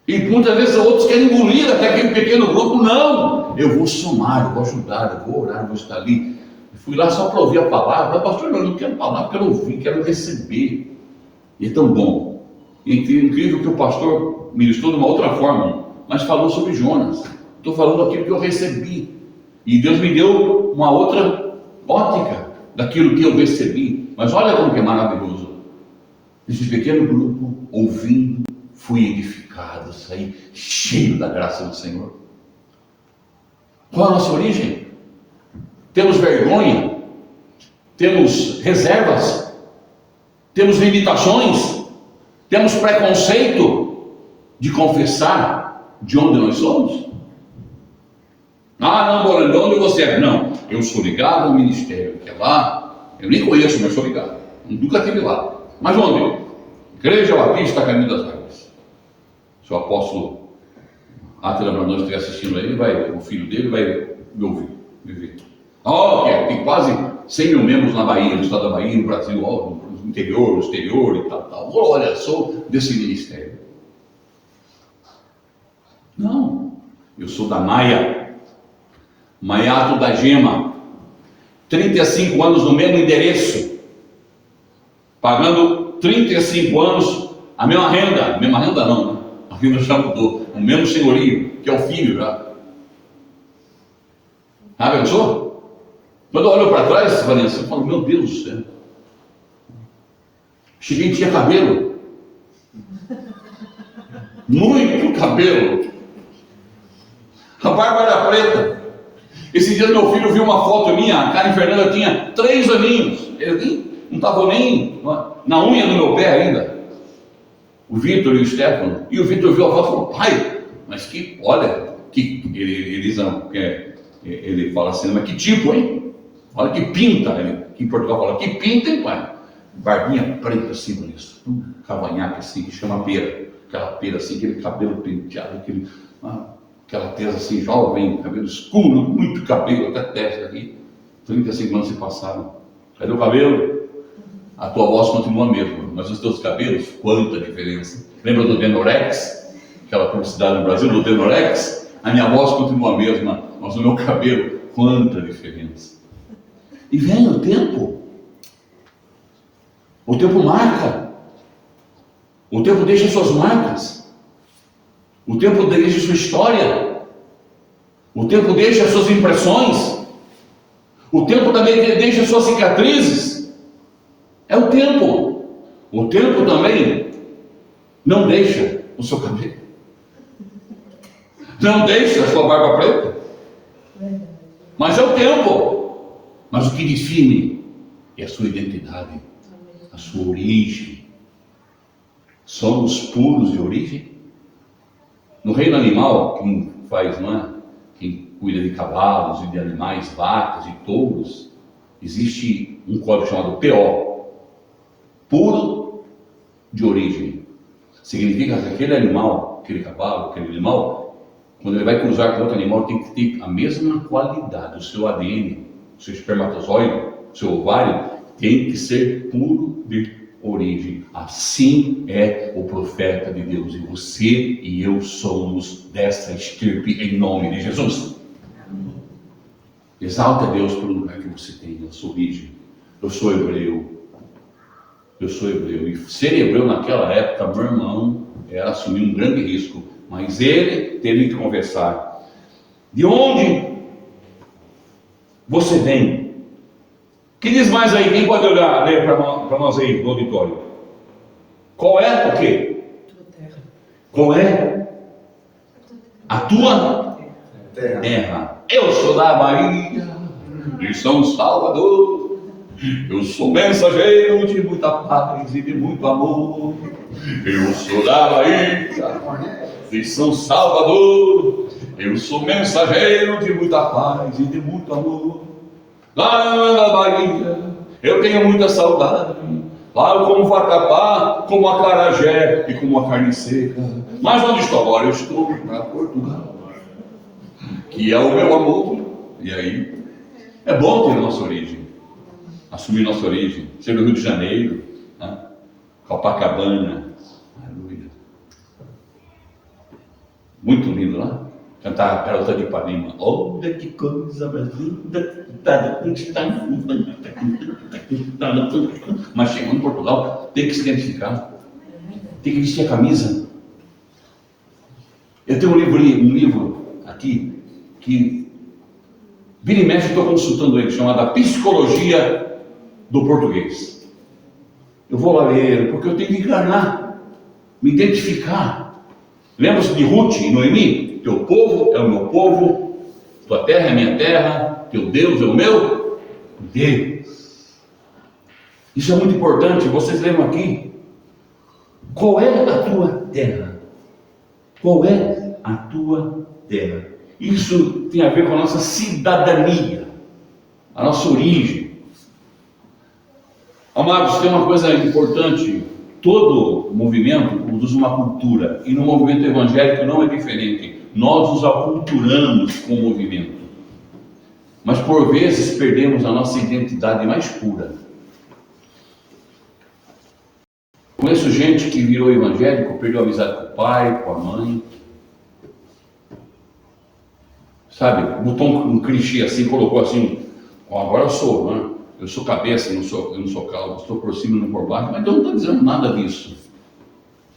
E muitas vezes outros querem engolir até aquele pequeno grupo. Não, eu vou somar, eu vou ajudar, eu vou orar, eu vou estar ali. Eu fui lá só para ouvir a palavra. Pastor, eu não quero palavra, quero ouvir, quero receber. E é tão bom. E é incrível que o pastor ministrou de uma outra forma, mas falou sobre Jonas. Estou falando aquilo que eu recebi. E Deus me deu uma outra ótica daquilo que eu recebi. Mas olha como que é maravilhoso. Esse pequeno grupo, ouvindo, fui edificado, saí cheio da graça do Senhor. Qual a nossa origem? Temos vergonha? Temos reservas? Temos limitações? Temos preconceito de confessar de onde nós somos? Ah, não, de onde você é? Não, eu sou ligado ao ministério, que é lá, eu nem conheço, mas sou ligado. Nunca estive lá. Mas onde? Igreja Batista Caminho das Águas. Se o apóstolo Átila Brandão estiver assistindo aí, o filho dele vai me ouvir, me ver. Tem quase 100 mil membros na Bahia, no estado da Bahia, no Brasil, no interior, no exterior e tal. Olha, sou desse ministério. Não, eu sou da Maia, Maiato da Gema, 35 anos no mesmo endereço, pagando 35 anos a mesma renda não, né? A renda já mudou, o mesmo senhorio, que é o filho já. Ah, pensou? Quando eu olho para trás, Vanessa, eu falo, meu Deus do céu. Cheguei e tinha cabelo. Muito cabelo. A barba era preta. Esse dia meu filho viu uma foto minha, a Karen Fernanda tinha 3 aninhos. Ele não estava nem na unha do meu pé ainda. O Vitor e o Stefano. E o Vitor viu a foto e falou, pai, mas que, olha, que ele fala assim, mas que tipo, hein? Olha que pinta, que em Portugal fala, que pinta, hein, pai? Barbinha preta assim, por isso, um cavanhaque assim, que chama pera, aquela pera assim, aquele cabelo penteado, aquela tesa assim, jovem, cabelo escuro, muito cabelo, até testa aqui, 35 anos se passaram. Cadê o cabelo? A tua voz continua a mesma, mas os teus cabelos, quanta diferença. Lembra do Denorex? Aquela publicidade no Brasil, do Denorex? A minha voz continua a mesma, mas o meu cabelo, quanta diferença. E vem o tempo. O tempo marca. O tempo deixa suas marcas. O tempo deixa sua história. O tempo deixa suas impressões. O tempo também deixa suas cicatrizes. É o tempo. O tempo também não deixa o seu cabelo. Não deixa a sua barba preta. Mas é o tempo. Mas o que define é a sua identidade, a sua origem. Somos puros de origem. No reino animal, quem faz, não é? Quem cuida de cavalos e de animais, vacas e touros, existe um código chamado PO, puro de origem. Significa que aquele animal, aquele cavalo, aquele animal, quando ele vai cruzar com outro animal, tem que ter a mesma qualidade, o seu ADN, o seu espermatozoide, o seu ovário, tem que ser puro de origem. Assim é o profeta de Deus. E você e eu somos dessa estirpe em nome de Jesus. Amém. Exalte a Deus pelo lugar que você tem, a sua origem. Eu sou hebreu. Eu sou hebreu. E ser hebreu naquela época, meu irmão, era assumir um grande risco. Mas ele teve que conversar. De onde você vem? Que diz mais aí? Quem pode olhar, ler para nós aí no auditório? Qual é o quê? Qual é a tua terra? Eu sou da Bahia, de São Salvador. Eu sou mensageiro de muita paz e de muito amor. Eu sou da Bahia, de São Salvador. Eu sou mensageiro de muita paz e de muito amor. Lá na Bahia, eu tenho muita saudade Lá eu como vatapá, como acarajé e como a carne seca. Mas onde estou agora? Eu estou na Portugal, que é o meu amor. E aí, é bom ter a nossa origem, assumir nossa origem, ser do Rio de Janeiro, né? Copacabana, aleluia. Muito lindo lá. Cantar a Garota de Ipanema. Olha que coisa mais linda. Mas chegando em Portugal, tem que se identificar. Tem que vestir a camisa. Eu tenho um livro aqui, que vira e mexe, estou consultando ele, chamado Psicologia do Português. Eu vou lá ler, porque eu tenho que enganar, me identificar. Lembra-se de Ruth e Noemi? Teu povo é o meu povo, tua terra é a minha terra, teu Deus é o meu Deus. Isso é muito importante. Vocês lembram aqui? Qual é a tua terra? Qual é a tua terra? Isso tem a ver com a nossa cidadania, a nossa origem. Amados, tem uma coisa importante. Todo movimento produz uma cultura, e no movimento evangélico não é diferente. Nós nos aculturamos com o movimento, mas por vezes perdemos a nossa identidade mais pura. Conheço gente que virou evangélico, perdeu a amizade com o pai, com a mãe. Sabe, botou um clichê assim, colocou assim, agora eu sou, né? Eu sou cabeça, eu não sou calvo, estou por cima e não por baixo, mas eu não estou dizendo nada disso.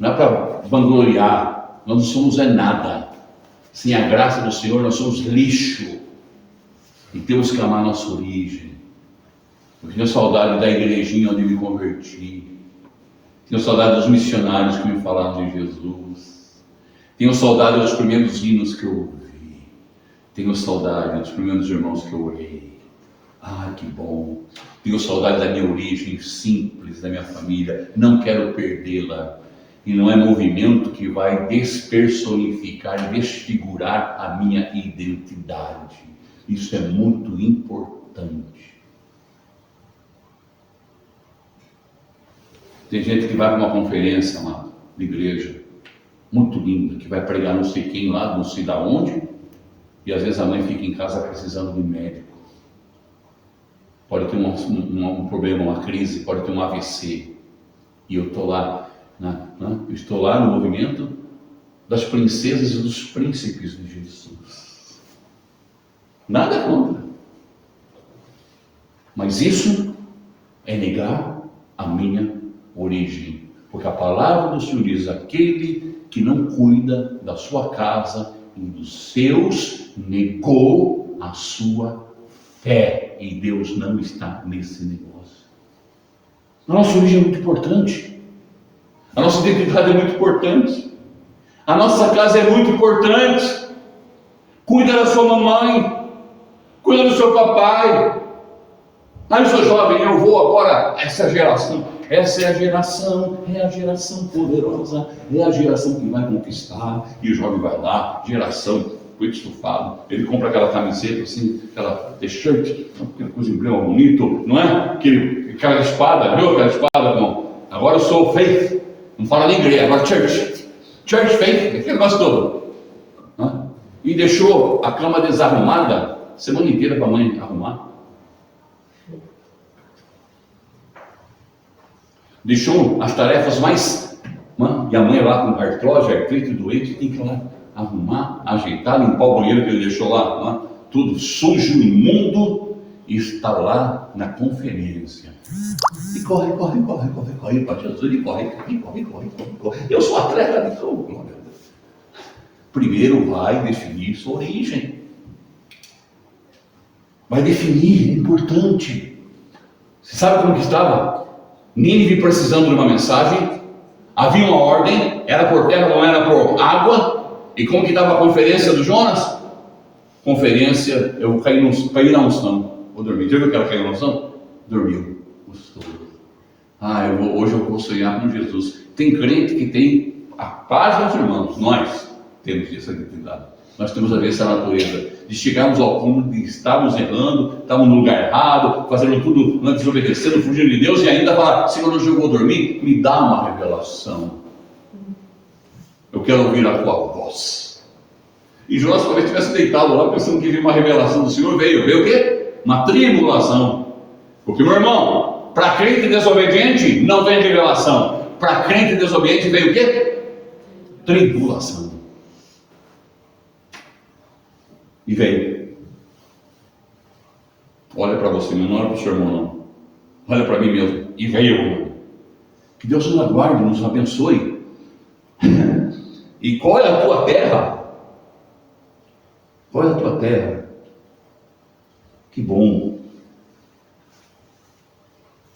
Não é para vangloriar, nós não somos nada. Sem a graça do Senhor, nós somos lixo. E temos que amar a nossa origem. Eu tenho saudade da igrejinha onde me converti. Tenho saudade dos missionários que me falaram de Jesus. Tenho saudade dos primeiros hinos que eu ouvi. Tenho saudade dos primeiros irmãos que eu orei. Ah, que bom. Tenho saudade da minha origem simples, da minha família. Não quero perdê-la. E não é movimento que vai despersonificar e desfigurar a minha identidade. Isso é muito importante. Tem gente que vai para uma conferência lá, de igreja, muito linda, que vai pregar não sei quem lá, não sei da onde, e às vezes a mãe fica em casa precisando de um médico. Pode ter um problema, uma crise, pode ter um AVC. E eu estou lá. Eu estou lá no movimento das princesas e dos príncipes de Jesus. Nada contra. Mas isso é negar a minha origem. Porque a palavra do Senhor diz: aquele que não cuida da sua casa e dos seus, negou a sua fé. E Deus não está nesse negócio. A nossa origem é muito importante. A nossa identidade é muito importante. A nossa casa é muito importante. Cuida da sua mamãe. Cuida do seu papai. Eu sou jovem, eu vou agora. Essa geração é a geração poderosa. É a geração que vai conquistar. E o jovem vai lá, geração, peito estufado. Ele compra aquela camiseta assim, aquela t-shirt, aquela coisa emblema bonito, não é? Aquela espada, viu aquela espada? Não. Agora eu sou faith. Não fala nem igreja, agora church, faith, aquele negócio todo. Né? E deixou a cama desarrumada semana inteira para a mãe arrumar. Deixou as tarefas mais... E a mãe lá com artrose, artrite, doente, tem que ir lá arrumar, ajeitar, limpar o banheiro que ele deixou lá. Tudo sujo, imundo, e está lá na conferência. E corre para Jesus, e corre. Eu sou atleta de fogo, glória a Deus. Primeiro vai definir sua origem. Vai definir, é importante. Você sabe como que estava? Nínive precisando de uma mensagem, havia uma ordem, era por terra, não era por água. E como que estava a conferência do Jonas? Conferência, eu vou cair na unção. Vou dormir. Já viu que ela caiu na unção? Dormiu. Gostoso. Hoje eu vou sonhar com Jesus. Tem crente que tem a paz dos irmãos, nós. temos essa identidade. Nós temos a ver essa natureza de chegarmos ao ponto de estarmos errando, estarmos no lugar errado, fazendo tudo, desobedecendo, fugindo de Deus, e ainda falar: Senhor, hoje eu vou dormir, me dá uma revelação. Eu quero ouvir a tua voz. E Jonas, talvez estivesse deitado lá pensando que viu uma revelação do Senhor, veio o quê? Uma tribulação. Porque, meu irmão, para crente desobediente não vem revelação. Para crente desobediente veio o quê? Tribulação. E veio. Olha para você, não olha para o seu irmão, não. Olha para mim mesmo. E veio. Que Deus nos aguarde, nos abençoe. E qual é a tua terra? Qual é a tua terra? Que bom.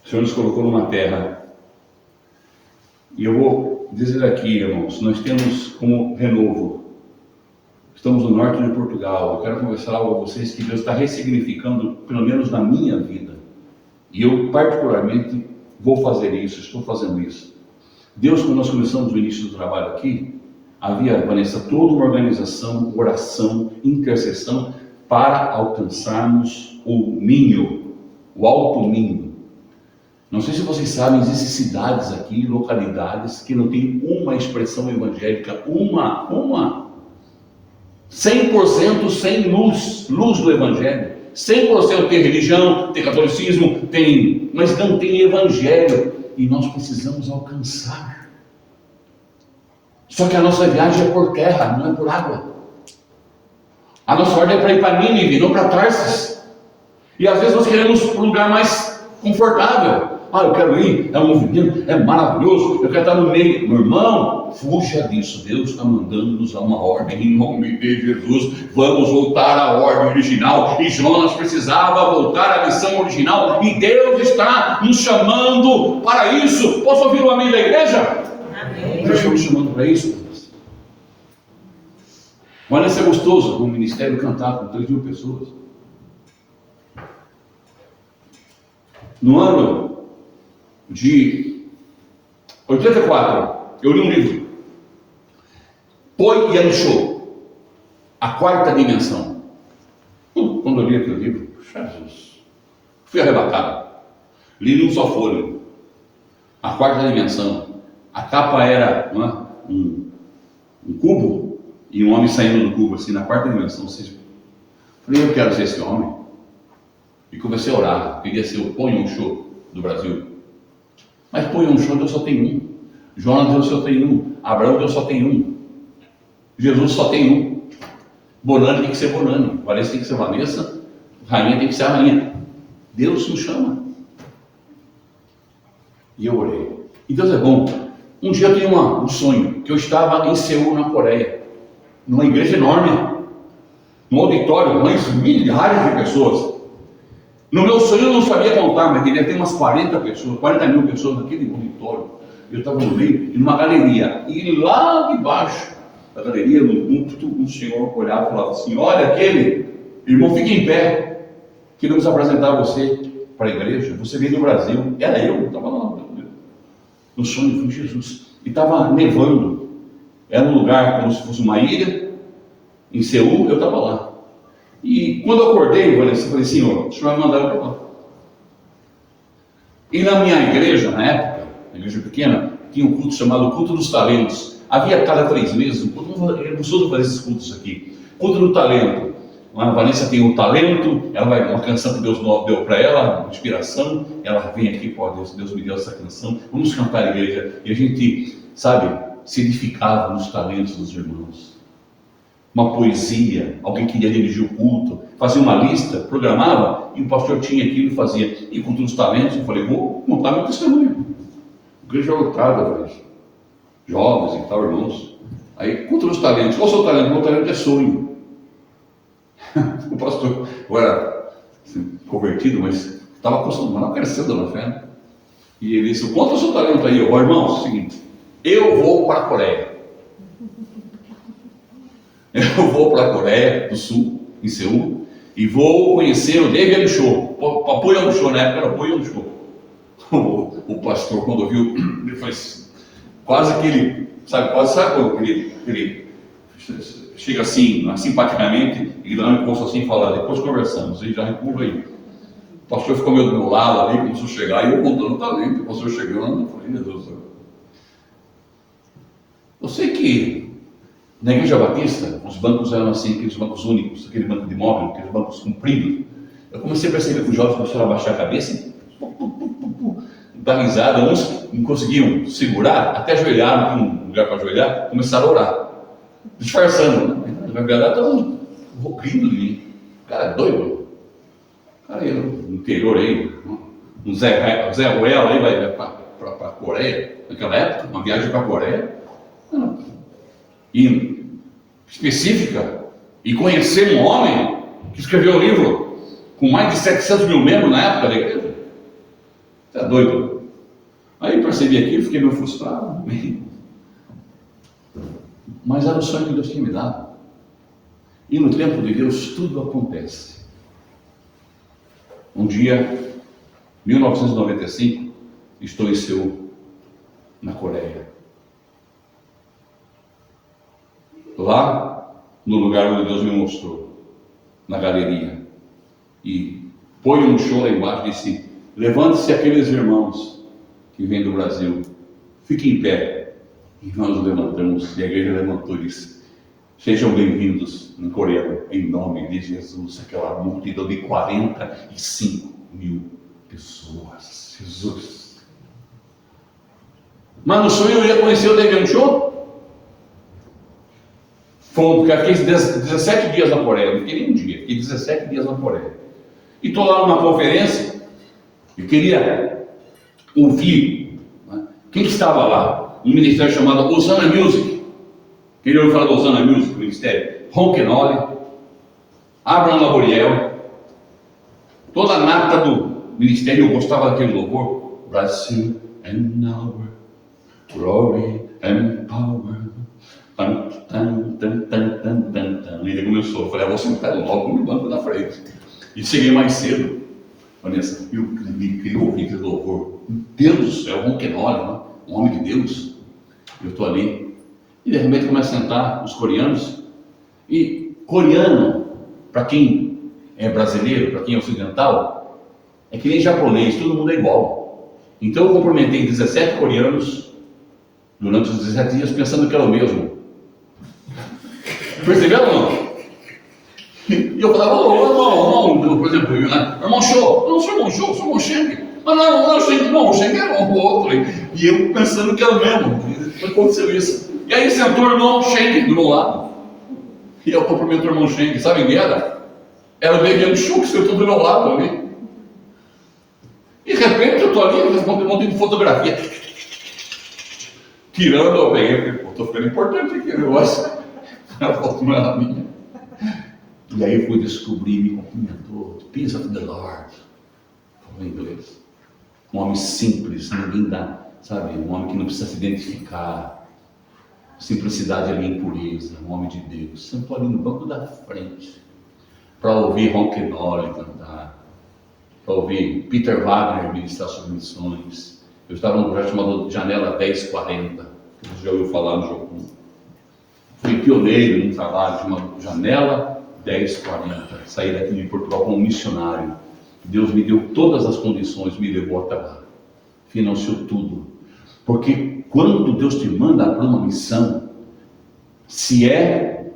O Senhor nos colocou numa terra. E eu vou dizer aqui, irmãos, nós temos como renovo. Estamos no norte de Portugal. Eu quero conversar algo com vocês que Deus está ressignificando, pelo menos na minha vida. E eu, particularmente, vou fazer isso, estou fazendo isso. Deus, quando nós começamos o início do trabalho aqui, havia, Vanessa, toda uma organização, oração, intercessão, para alcançarmos o Minho, o Alto Minho. Não sei se vocês sabem, existem cidades aqui, localidades, que não tem uma expressão evangélica, uma 100% sem luz do Evangelho. 100% tem religião, tem catolicismo, mas não tem Evangelho. E nós precisamos alcançar. Só que a nossa viagem é por terra, não é por água. A nossa ordem é para ir para Nínive, não para Tarsis. E às vezes nós queremos um lugar mais confortável. Eu quero ir, é um movimento, é maravilhoso, eu quero estar no meio. Meu irmão, fuja disso. Deus está mandando-nos a uma ordem em nome de Jesus. Vamos voltar à ordem original. E Jonas precisava voltar à missão original. E Deus está nos chamando para isso. Posso ouvir o amém da igreja? Amém. Deus está nos chamando para isso. Olha, isso é gostoso, no ministério cantar com 3.000 pessoas. No ano de 84, eu li um livro, Poi Yansho, A Quarta Dimensão. Quando eu li aquele livro, Jesus, fui arrebatado. Li num só fôlego. A Quarta Dimensão. A capa era um cubo e um homem saindo do cubo, assim, na quarta dimensão. Falei, eu quero ser esse homem. E comecei a orar. Queria ser o Poi Yansho do Brasil. Mas Poi Yansho, Deus só tem um. Jonas, Deus só tem um. Abraão, Deus só tem um. Jesus só tem um. Bonani tem que ser Bonani. Vanessa tem que ser Vanessa. Rainha tem que ser a rainha. Deus nos chama. E eu orei. E Deus é bom. Um dia eu tinha um sonho, que eu estava em Seul, na Coreia, numa igreja enorme, num auditório, mas milhares de pessoas. No meu sonho eu não sabia contar, mas devia ter umas 40 mil pessoas naquele auditório. Eu estava no meio, numa galeria, e lá debaixo da galeria, no púlpito, um senhor olhava e falava assim: olha aquele, irmão, fique em pé, queremos apresentar você para a igreja, você veio do Brasil. Era eu estava lá, no sonho foi Jesus, e estava nevando, era um lugar como se fosse uma ilha, em Seul, eu estava lá. E quando eu acordei, eu falei: Senhor, o Senhor vai mandar eu para lá. E na minha igreja, na época, na igreja pequena, tinha um culto chamado Culto dos Talentos. Havia cada 3 meses um culto. Eu gosto fazer esses cultos aqui. Culto do Talento. A Vanessa tem um talento, ela vai, uma canção que Deus deu para ela, uma inspiração, ela vem aqui, pô, Deus me deu essa canção, vamos cantar a igreja. E a gente, sabe, se edificava nos talentos dos irmãos. Uma poesia, alguém queria dirigir o culto, fazia uma lista, programava, e o pastor tinha aquilo e fazia. E com todos os talentos, eu falei: vou montar meu testemunho. Igreja lotada, velho. Jovens e tal, irmãos. Aí, com todos os talentos, qual é o seu talento? Meu talento é sonho. O pastor, eu era convertido, mas estava crescendo na fé. E ele disse: quanto é o seu talento aí? Ó, irmão, é o seguinte, eu vou para a Coreia. Eu vou para a Coreia do Sul, em Seul, e vou conhecer o David Yansho. Poi Yansho, na época era Poi Yansho. O pastor, quando viu, ele faz quase aquele, sabe quando aquele chega assim, simpaticamente, e dá um encosto assim e fala, depois conversamos, e já recua aí. O pastor ficou meio do meu lado ali, começou a chegar, e eu contando o talento, o pastor chegando, eu falei, meu Deus do céu. Eu sei que na Igreja Batista, os bancos eram assim, aqueles bancos únicos, aquele banco de móvel, aqueles bancos compridos. Eu comecei a perceber que os jovens começaram a baixar a cabeça e dar risada. Uns não conseguiam segurar, até ajoelharam, não tinha um lugar para ajoelhar, começaram a orar, disfarçando, né? Na verdade, estavam rindo de mim. O cara é doido. O cara aí no interior aí, um Zé Ruela aí vai para a Coreia, naquela época, uma viagem para a Coreia. E específica, e conhecer um homem que escreveu um livro com mais de 700 mil membros na época da igreja. Você é doido? Aí percebi aquilo, fiquei meio frustrado. Mas era o sonho que Deus tinha me dado. E no tempo de Deus tudo acontece. Um dia, 1995, estou em Seul, na Coreia. Lá, no lugar onde Deus me mostrou, na galeria, e põe um show lá embaixo e disse, levante-se aqueles irmãos que vêm do Brasil, fiquem em pé. E nós nos levantamos, e a igreja levantou e disse, sejam bem-vindos em coreano, em nome de Jesus. Aquela multidão de 45 mil pessoas. Jesus. Mas no sonho eu ia conhecer o David Show. Fomos, porque eu fiquei 17 dias na Coreia, não fiquei nem um dia, fiquei 17 dias na Coreia. E estou lá numa conferência, e queria ouvir, né? Quem estava lá? Um ministério chamado Osana Music. Queria ouvir falar do Osana Music, o ministério. Ron Kenoly, Abraham Laboriel, toda a nata do ministério, eu gostava daquele louvor. Brasil and our glory and power. E ele começou, eu falei, vou sentar logo no banco da frente. E cheguei mais cedo, Vanessa, eu queria ouvir aquele louvor. Deus do céu, Ron Kenoly, né? Um homem de Deus. Eu estou ali, e de repente começa a sentar os coreanos. E coreano, para quem é brasileiro, para quem é ocidental, é que nem japonês, todo mundo é igual. Então eu cumprimentei 17 coreanos durante os 17 dias, pensando que era o mesmo. Perceberam ou não? E eu falava, irmão, por exemplo, irmão Show, eu não sou irmão Show, sou irmão Sheng. Mas não, o Sheng é um outro. E eu pensando que era o mesmo. Aconteceu isso. E aí sentou o irmão Sheng do meu lado. E eu cumprimento o irmão Sheng. Sabe quem era? Era o David Show que sentou do meu lado ali. E de repente eu estou ali, respondendo um monte de fotografia. Tirando, eu peguei, estou ficando importante aqui o negócio. A foto não era minha. E aí eu fui descobrir, me cumprimentou. Peace of the Lord. Falou em inglês. Um homem simples, ninguém dá, sabe? Um homem que não precisa se identificar. Simplicidade ali em pureza, um homem de Deus. Sentou ali no banco da frente para ouvir Ron Kenoly cantar, para ouvir Peter Wagner ministrar sobre missões. Eu estava num projeto chamado Janela 1040, que você já ouviu falar no jogo. Fui pioneiro num trabalho chamado Janela 1040. Saí daqui de Portugal como missionário. Deus me deu todas as condições, me levou até lá. Financiou tudo. Porque quando Deus te manda para uma missão, se é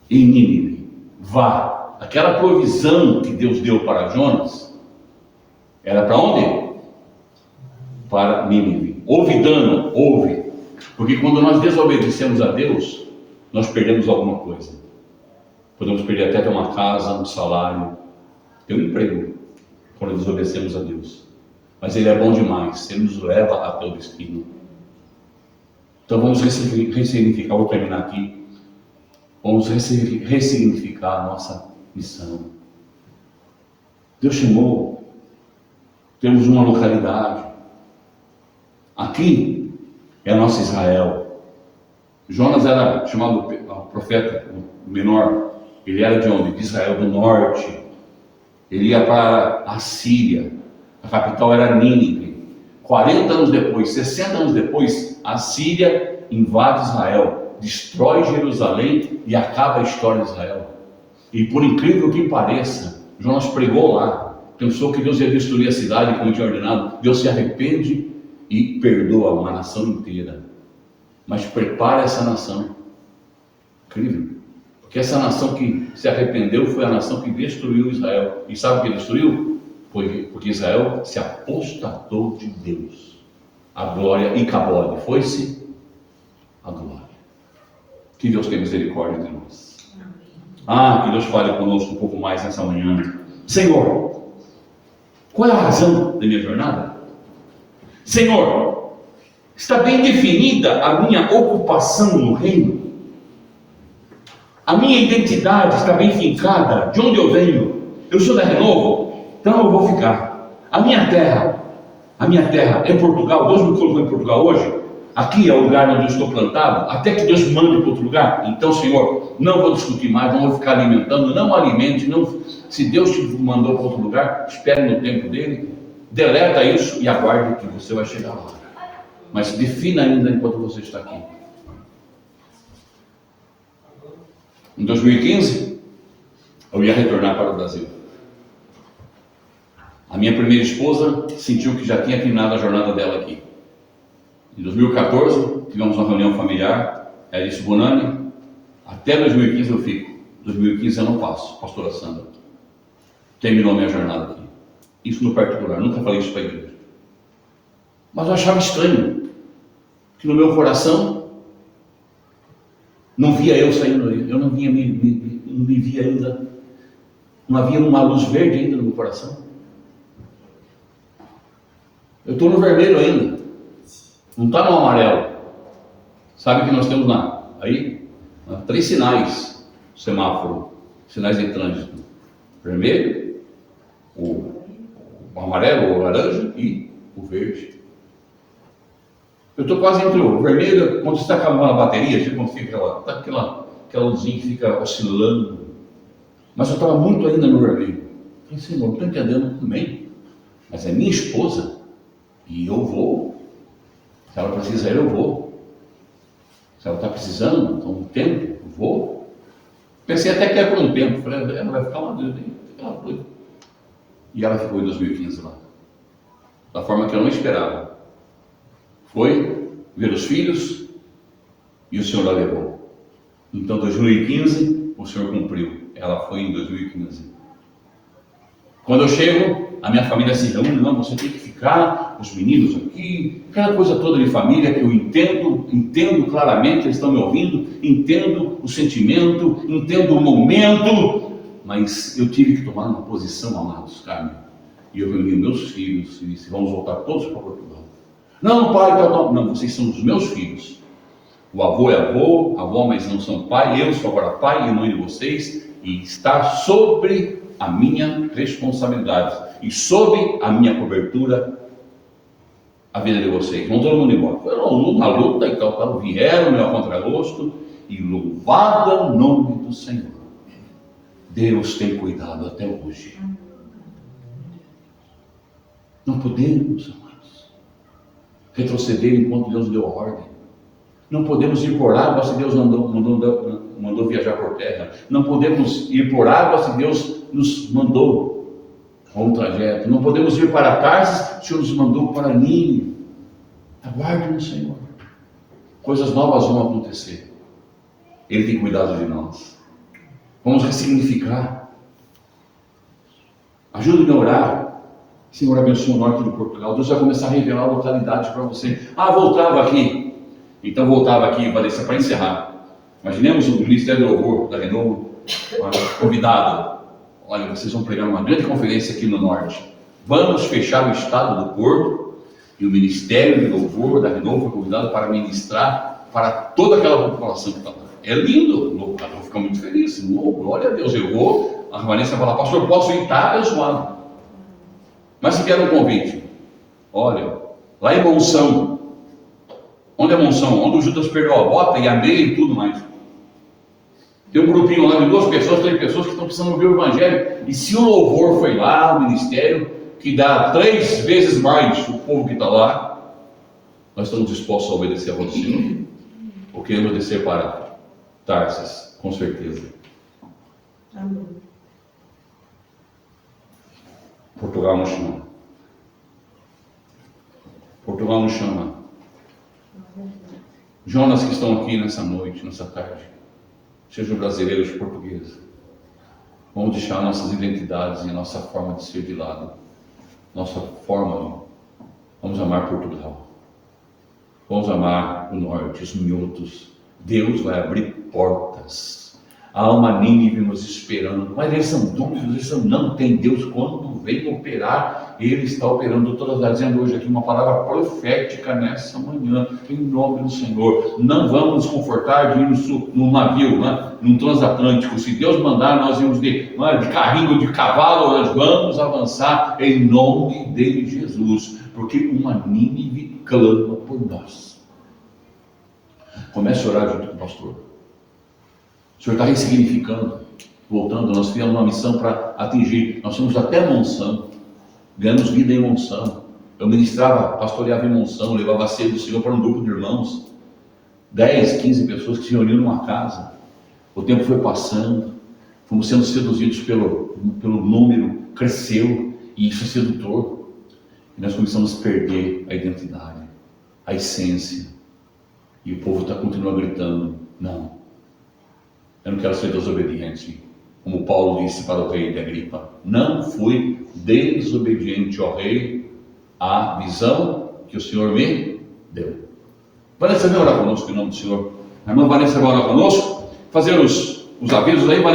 em Nínive, vá. Aquela provisão que Deus deu para Jonas, era para onde? Para Nínive. Houve dano? Houve. Porque quando nós desobedecemos a Deus, nós perdemos alguma coisa. Podemos perder até uma casa, um salário, ter um emprego, quando desobedecemos a Deus. Mas Ele é bom demais, Ele nos leva até o destino. Então vamos ressignificar, vou terminar aqui. Vamos ressignificar a nossa missão. Deus chamou, temos uma localidade. Aqui é a nossa Israel. Jonas era chamado profeta menor. Ele era de onde? De Israel do norte. Ele ia para a Síria. A capital era Nínive. 40 anos depois, 60 anos depois, a Síria invade Israel, destrói Jerusalém e acaba a história de Israel. E por incrível que pareça, Jonas pregou lá, pensou que Deus ia destruir a cidade como tinha ordenado. Deus se arrepende e perdoa uma nação inteira, mas prepara essa nação. Incrível, porque essa nação que se arrependeu foi a nação que destruiu Israel. E sabe o que destruiu? Porque Israel se apostatou de Deus. A glória e Cabode foi-se a glória. Que Deus tenha misericórdia de nós. Que Deus fale conosco um pouco mais nessa manhã. Senhor, qual é a razão da minha jornada? Senhor, está bem definida a minha ocupação no reino? A minha identidade está bem fincada? De onde eu venho? Eu sou da Renovo, então eu vou ficar. A minha terra é Portugal. Deus me colocou em Portugal hoje. Aqui é o lugar onde eu estou plantado, até que Deus me mande para outro lugar. Então, Senhor, não vou discutir mais, não vou ficar alimentando, não alimente, não. Se Deus te mandou para outro lugar, espere no tempo dele, deleta isso e aguarde que você vai chegar lá. Mas defina ainda enquanto você está aqui. Em 2015, eu ia retornar para o Brasil. A minha primeira esposa sentiu que já tinha terminado a jornada dela aqui. Em 2014, tivemos uma reunião familiar. Ela disse: Bonani, até 2015 eu fico. 2015 eu não passo, pastora Sandra. Terminou a minha jornada aqui. Isso no particular, nunca falei isso para a igreja. Mas eu achava estranho, que no meu coração, não via eu saindo, eu não me via ainda, não havia uma luz verde ainda no meu coração. Eu estou no vermelho ainda. Não está no amarelo. Sabe que nós temos lá, aí, 3 sinais, semáforo, sinais de trânsito: vermelho, o amarelo, o laranja e o verde. Eu estou quase entre o vermelho, quando você está acabando a bateria, quando fica aquela luzinha que fica oscilando. Mas eu estava muito ainda no vermelho. Falei: Senhor, não estou entendendo também. Mas é minha esposa e eu vou. Se ela precisa ir, eu vou. Se ela está precisando, então um tempo, eu vou. Pensei até que era por um tempo. Falei: ela vai ficar lá, ela foi. E ela ficou em 2015 lá. Da forma que eu não esperava. Foi ver os filhos e o Senhor a levou. Então, 2015, o Senhor cumpriu. Ela foi em 2015. Quando eu chego, a minha família se reúne: não, você tem que ficar, os meninos aqui, aquela coisa toda de família que eu entendo claramente, eles estão me ouvindo, entendo o sentimento, entendo o momento, mas eu tive que tomar uma posição, amados, Carmen. E eu reuni meus filhos e disse: vamos voltar todos para Portugal. Não, pai, não, vocês são os meus filhos. O avô é avó, mas não são pai, eu sou agora pai e mãe de vocês, e está sobre a minha responsabilidade e sob a minha cobertura a vida de vocês. Vão todo mundo embora. Foi uma luta e tal, vieram meu contragosto, e louvado o nome do Senhor. Deus tem cuidado até hoje. Não podemos, amados, retroceder enquanto Deus deu a ordem. Não podemos ir por água se Deus mandou viajar por terra. Não podemos ir por água se Deus nos mandou a um trajeto. Não podemos ir para Tarsis se o Senhor nos mandou para Nínive. Aguarde no Senhor. Coisas novas vão acontecer. Ele tem cuidado de nós. Vamos ressignificar. Ajude-me a orar. Senhor, abençoe o norte de Portugal. Deus vai começar a revelar localidades para você. Voltava aqui. Então voltava aqui, Vanessa, para encerrar. Imaginemos o Ministério do Louvor da Renovo, convidado. Olha, vocês vão pregar uma grande conferência aqui no norte. Vamos fechar o estado do Porto, e o Ministério de Louvor da Renovo foi convidado para ministrar para toda aquela população que está lá. É lindo, eu vou ficar muito feliz. Glória a Deus, eu vou. A Vanessa vai falar: pastor, posso ir? Está abençoado. Mas se vier um convite, olha, lá em Monção, onde é Monção? Onde o Judas perdeu a bota e a meia e tudo mais. Tem um grupinho lá de 2 pessoas, 3 pessoas que estão precisando ouvir o Evangelho. E se o louvor foi lá, o ministério, que dá 3 vezes mais o povo que está lá, nós estamos dispostos a obedecer a voz do Senhor. ou queremos descer para Tarsis? Com certeza. Amém. Portugal nos chama. Portugal nos chama. Jonas que estão aqui nessa noite, nessa tarde, sejam brasileiros e portugueses. Vamos deixar nossas identidades e a nossa forma de ser de lado. Nossa forma. Vamos amar Portugal. Vamos amar o norte, os minhotos. Deus vai abrir portas. Há uma Nínive nos esperando. Mas eles são dúbios, eles são, não tem Deus. Quando vem operar, Ele está operando. Estou trazendo hoje aqui uma palavra profética nessa manhã, em nome do Senhor. Não vamos nos confortar de ir no navio, né? Num transatlântico. Se Deus mandar, nós irmos de carrinho, de cavalo, nós vamos avançar em nome de Jesus. Porque uma Nínive clama por nós. Comece a orar junto com o pastor. O Senhor está ressignificando, voltando. Nós fizemos uma missão para atingir. Nós fomos até Monsanto, ganhamos vida em Monsanto. Eu ministrava, pastoreava em Monsanto, levava a ceia do Senhor para um grupo de irmãos, 10, 15 pessoas que se reuniram numa casa. O tempo foi passando, fomos sendo seduzidos pelo número, cresceu, e isso é sedutor. E nós começamos a perder a identidade, a essência. E o povo continua gritando, não. Eu não quero ser desobediente, como Paulo disse para o rei de Agripa. Não fui desobediente ao rei à visão que o Senhor me deu. Vanessa, vem orar conosco em nome do Senhor. A irmã Vanessa vai orar conosco, fazer os avisos aí, Vanessa.